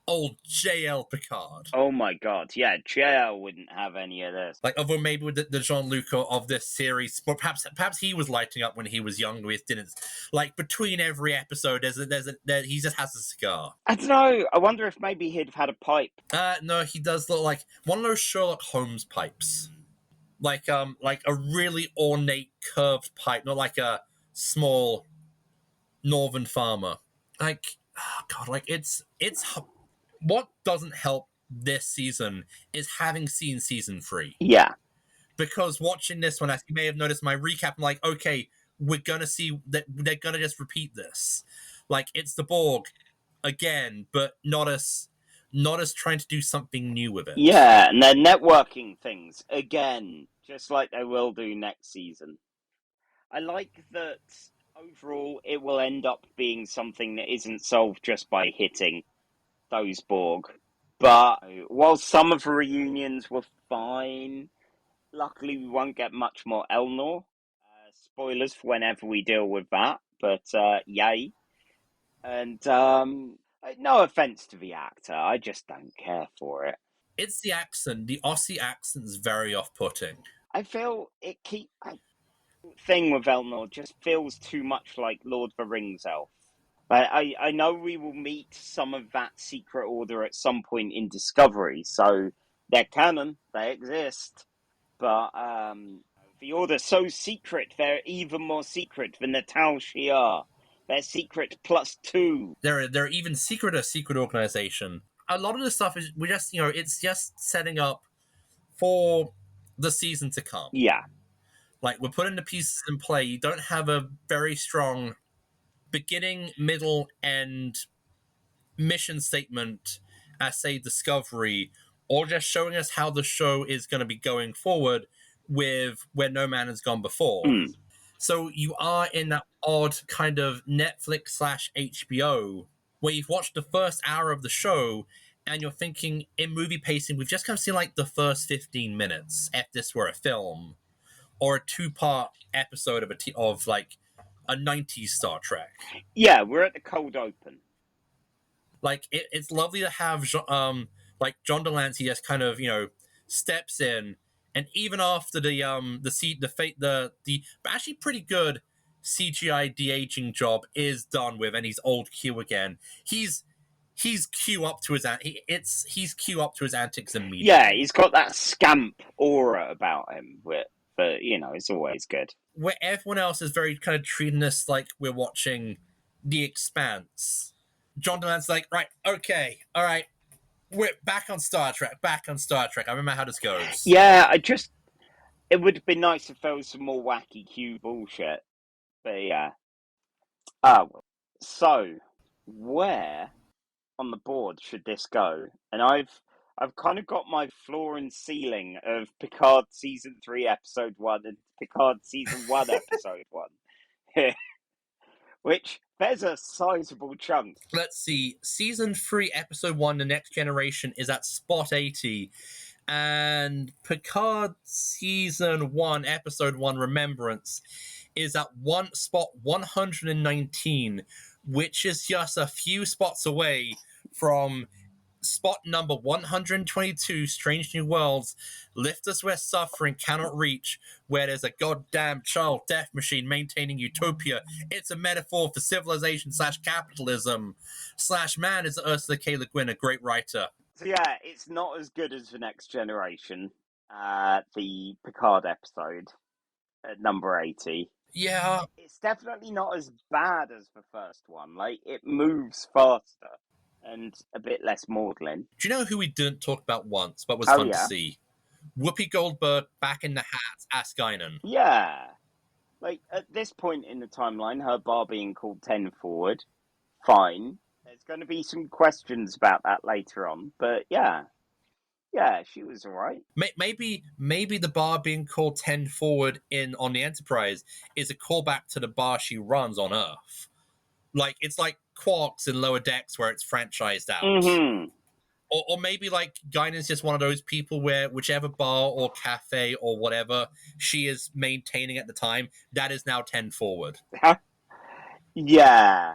Old J.L. Picard. Oh my god, yeah, JL wouldn't have any of this. Like, although maybe with the Jean-Luc of this series, or perhaps he was lighting up when he was young with didn't. Like, between every episode, he just has a cigar. I don't know, I wonder if maybe he'd have had a pipe. No, he does look like one of those Sherlock Holmes pipes. Like a really ornate curved pipe, not like a small northern farmer. Like, oh god, like it's what doesn't help this season is having seen season 3. Yeah. Because watching this one, as you may have noticed my recap, I'm like, okay, we're gonna see that they're gonna just repeat this. Like, it's the Borg again, but not as trying to do something new with it. Yeah, and they're networking things again, just like they will do next season. I like that overall it will end up being something that isn't solved just by hitting those Borg. But while some of the reunions were fine, luckily we won't get much more Elnor. Spoilers for whenever we deal with that, but yay. And no offense to the actor, I just don't care for it. It's the accent. The Aussie accent's very off-putting. I feel thing with Elnor just feels too much like Lord of the Rings elf. I know we will meet some of that secret order at some point in Discovery, so they're canon, they exist. But the order's so secret, they're even more secret than the Tal Shiar. They're secret +2. They're even secret organization. A lot of the stuff is it's just setting up for the season to come. Yeah. Like, we're putting the pieces in play. You don't have a very strong beginning, middle, and mission statement as, say, Discovery, or just showing us how the show is going to be going forward with Where No Man Has Gone Before. So you are in that odd kind of Netflix/HBO where you've watched the first hour of the show and you're thinking, in movie pacing, we've just kind of seen like the first 15 minutes if this were a film, or a 2-part episode of like a 90s Star Trek. Yeah, we're at the cold open. Like, it's lovely to have like John Delancey just kind of steps in, and even after the actually pretty good CGI de-aging job is done with, and he's old Q again. He's Q up to his he's Q up to his antics immediately. Yeah, he's got that scamp aura about him, but it's always good. Where everyone else is very kind of treating us like we're watching The Expanse, John Delancey's like, right, okay, all right, we're back on Star Trek. I remember how this goes. Yeah, it would have been nice if there was some more wacky Q bullshit. But yeah. So, where on the board should this go? And I've kind of got my floor and ceiling of Picard Season 3, Episode 1 and Picard Season 1, Episode 1. Which, there's a sizable chunk. Let's see. Season 3, Episode 1, The Next Generation, is at spot 80. And Picard Season 1, Episode 1, Remembrance, is at spot 119, which is just a few spots away from spot number 122, Strange New Worlds, Lift Us Where Suffering Cannot Reach, where there's a goddamn child death machine maintaining utopia. It's a metaphor for civilization /capitalism /man is Ursula K. Le Guin, a great writer. So yeah, it's not as good as The Next Generation, the Picard episode at number 80. Yeah. It's definitely not as bad as the first one. Like, it moves faster and a bit less maudlin. Do you know who we didn't talk about once, but was fun to see? Whoopi Goldberg back in the hat as Guinan. Yeah. Like, at this point in the timeline, her bar being called 10 Forward, fine. There's going to be some questions about that later on, but yeah. Yeah, she was alright. Maybe the bar being called 10 Forward on the Enterprise is a callback to the bar she runs on Earth. Like, it's like Quarks in Lower Decks where it's franchised out. Mm-hmm. Or maybe like Guinan's just one of those people where whichever bar or cafe or whatever she is maintaining at the time, that is now 10 forward. Yeah,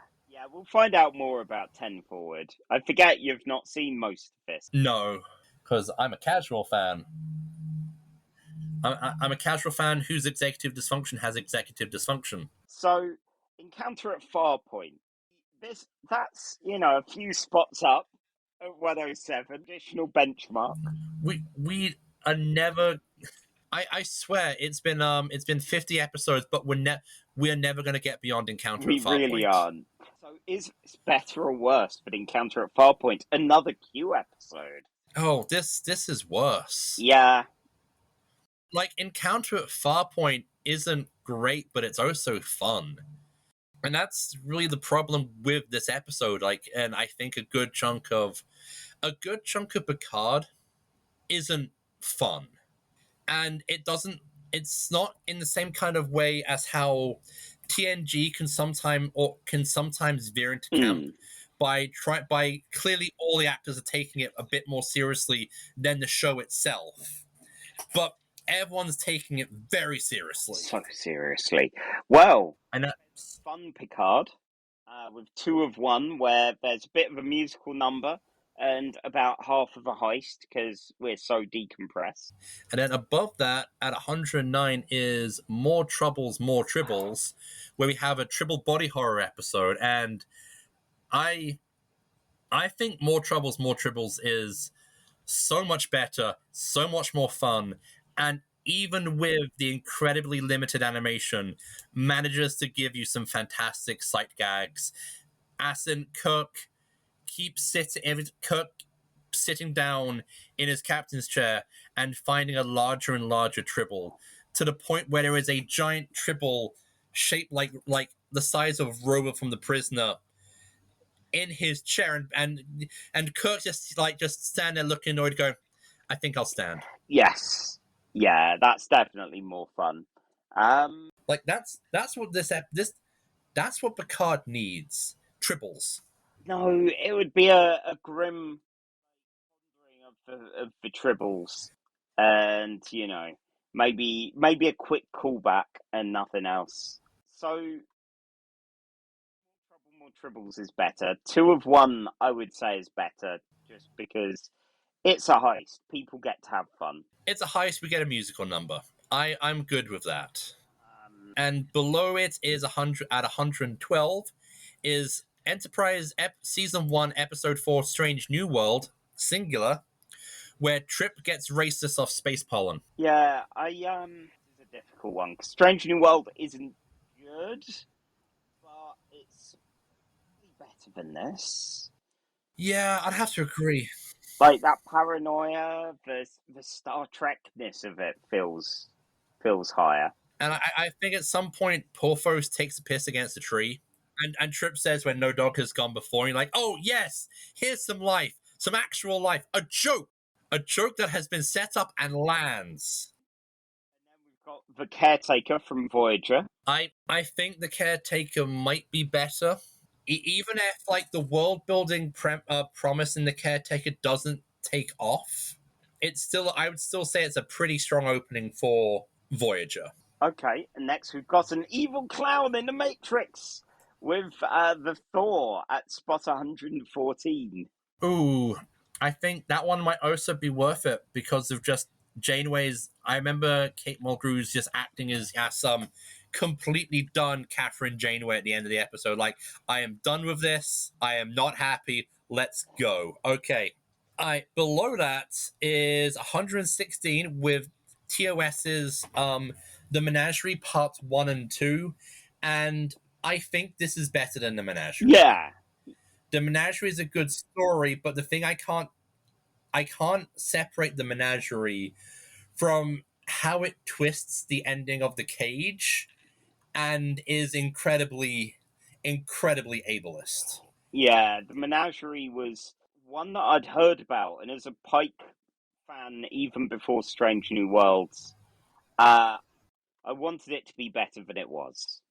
we'll find out more about 10 forward. I forget you've not seen most of this. No, because I'm a casual fan. I'm a casual fan whose executive dysfunction has executive dysfunction. So, Encounter at Farpoint. That's, a few spots up at 107, additional benchmark. We are never. I swear it's been 50 episodes, but we're never going to get beyond Encounter We at Farpoint. really aren't. So, is it better or worse for Encounter at Farpoint? Another Q episode. Oh, this is worse. Yeah. Like, Encounter at Farpoint isn't great, but it's also fun. And that's really the problem with this episode. Like, and I think a good chunk of Picard isn't fun. And it's not in the same kind of way as how TNG can sometimes veer into camp by clearly all the actors are taking it a bit more seriously than the show itself. But everyone's taking it very seriously. So seriously. Well, and that's fun Picard with 2 of 1, where there's a bit of a musical number and about half of a heist because we're so decompressed. And then above that, at 109, is More Troubles, More Tribbles, where we have a triple body horror episode. And I think More Troubles, More Tribbles is so much better, so much more fun, and even with the incredibly limited animation, manages to give you some fantastic sight gags. As in Kirk sitting down in his captain's chair and finding a larger and larger tribble, to the point where there is a giant tribble shaped like the size of Rover from The Prisoner in his chair, and Kirk just stand there looking annoyed, going, "I think I'll stand." Yes, yeah, that's definitely more fun. Like that's what that's what Picard needs. Tribbles. No, it would be a grim pondering of the tribbles, and maybe a quick callback and nothing else. So, More Tribbles is better. 2 of 1, I would say, is better, just because it's a heist. People get to have fun. It's a heist. We get a musical number. I'm good with that. And below it is 100 at 112 is Enterprise Season 1, Episode 4, Strange New World, singular, where Trip gets racist off space pollen. Yeah, it's a difficult one. Strange New World isn't good, but it's better than this. Yeah, I'd have to agree. Like, that paranoia, the Star Trek-ness of it feels higher. And I think at some point, Porthos takes a piss against a tree. And Trip says when no dog has gone before, you're like, "Oh, yes, here's some life, some actual life, a joke that has been set up and lands." And then we've got the Caretaker from Voyager. I think the Caretaker might be better. Even if, like, the world-building promise in the Caretaker doesn't take off, I would still say it's a pretty strong opening for Voyager. Okay, and next we've got an evil clown in the Matrix with the Thor at spot 114. Ooh, I think that one might also be worth it because of just Janeway's. I remember Kate Mulgrew's just acting as some completely done Catherine Janeway at the end of the episode. Like, I am done with this. I am not happy. Let's go. Okay. Below that is 116 with TOS's The Menagerie Parts 1 and 2. And I think this is better than The Menagerie. Yeah. The Menagerie is a good story, but the thing I can't separate The Menagerie from how it twists the ending of The Cage and is incredibly ableist. Yeah, The Menagerie was one that I'd heard about, and as a Pike fan, even before Strange New Worlds, I wanted it to be better than it was.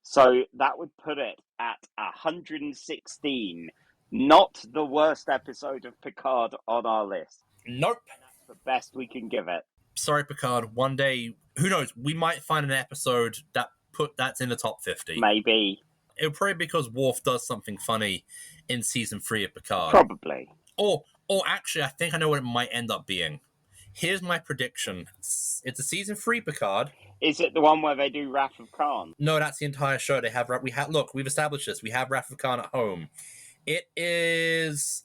So that would put it at 116. Not the worst episode of Picard on our list. Nope. That's the best we can give it. Sorry, Picard. One day, who knows? We might find an episode that's in the top 50. Maybe. It'll probably be because Worf does something funny in season 3 of Picard. Probably. Or actually, I think I know what it might end up being. Here's my prediction. It's a season 3 Picard. Is it the one where they do Wrath of Khan? No, that's the entire show. Look, we've established this. We have Wrath of Khan at home. It's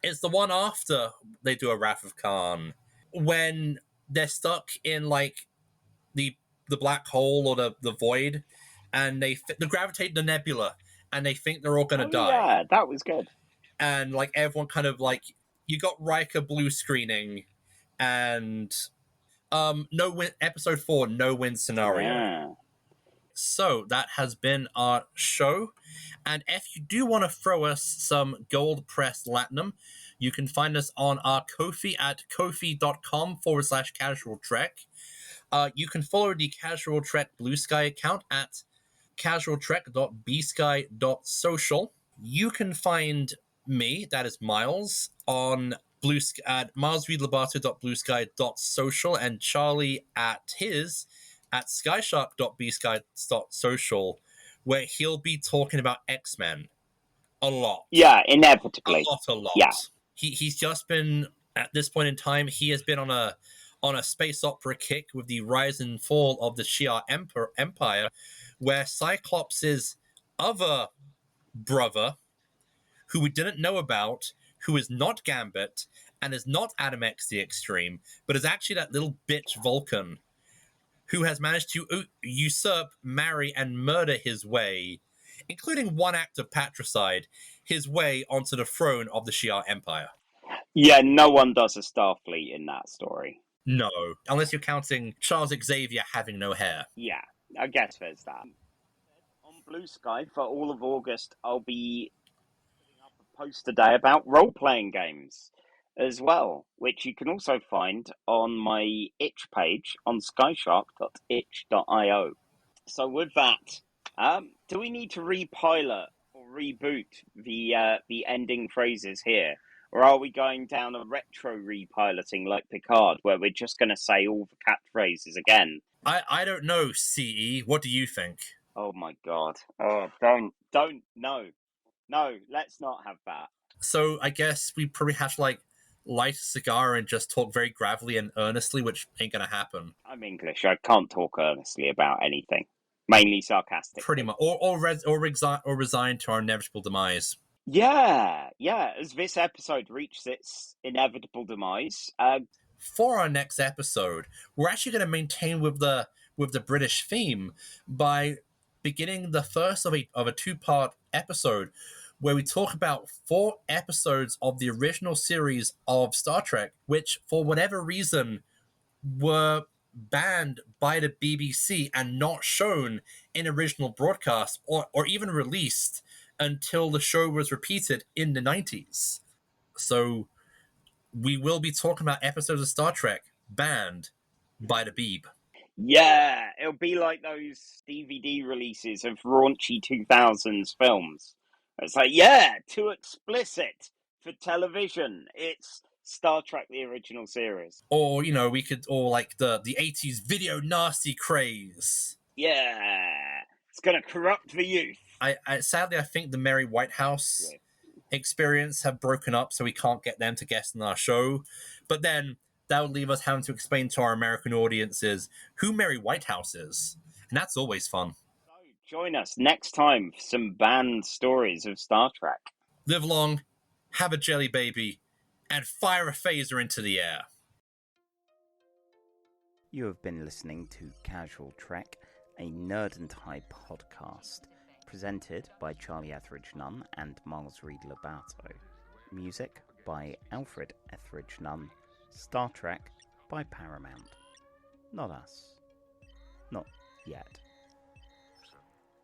the one after they do a Wrath of Khan, when they're stuck in like the black hole or the void, and they gravitate the nebula, and they think they're all gonna die. Yeah, that was good. And like everyone kind of like, you got Riker blue screening, and no win. Episode 4, no win scenario. Yeah. So that has been our show. And if you do want to throw us some gold pressed latinum, you can find us on our Ko-fi at kofi.com/casual trek. You can follow the Casual Trek Blue Sky account at casualtrek.bsky.social. You can find me, that is Miles, on Blue at milesreedlabato.bluesky.social, and Charlie at his at skyshark.bsky.social, where he'll be talking about X-Men a lot. Yeah, inevitably. A lot. Yeah. He's just been, at this point in time, he has been on a space opera kick with the rise and fall of the Shi'ar Empire, where Cyclops' other brother, who we didn't know about, who is not Gambit, and is not Adam X the Extreme, but is actually that little bitch Vulcan, who has managed to usurp, marry, and murder his way, including one act of patricide, his way onto the throne of the Shi'ar Empire. Yeah, no one does a Starfleet in that story. No, unless you're counting Charles Xavier having no hair. Yeah, I guess there's that. On Blue Sky, for all of August, I'll be putting up a post today about role-playing games as well, which you can also find on my itch page on skyshark.itch.io. So with that, do we need to repilot or reboot the ending phrases here? Or are we going down a retro repiloting like Picard, where we're just going to say all the catchphrases again? I don't know, CE. What do you think? Oh my god. Oh, don't, no. No, let's not have that. So I guess we probably have to, like, light a cigar and just talk very gravely and earnestly, which ain't going to happen. I'm English. I can't talk earnestly about anything. Mainly sarcastic. Pretty much. Or resign to our inevitable demise. Yeah. As this episode reaches its inevitable demise, for our next episode, we're actually going to maintain with the British theme by beginning the first of a 2-part episode where we talk about 4 episodes of the original series of Star Trek, which for whatever reason were banned by the BBC and not shown in original broadcast or even released until the show was repeated in the 90s. So we will be talking about episodes of Star Trek banned by the Beeb. Yeah, it'll be like those DVD releases of raunchy 2000s films. It's like, yeah, too explicit for television. It's Star Trek, the original series. Or, like the 80s video nasty craze. Yeah, it's going to corrupt the youth. Sadly, I think the Mary Whitehouse experience have broken up, so we can't get them to guest on our show. But then that would leave us having to explain to our American audiences who Mary Whitehouse is. And that's always fun. So join us next time for some banned stories of Star Trek. Live long, have a jelly baby, and fire a phaser into the air. You have been listening to Casual Trek, a Nerd and High podcast, presented by Charlie Etheridge Nunn and Miles Reed Labato. Music by Alfred Etheridge Nunn. Star Trek by Paramount. Not us. Not yet.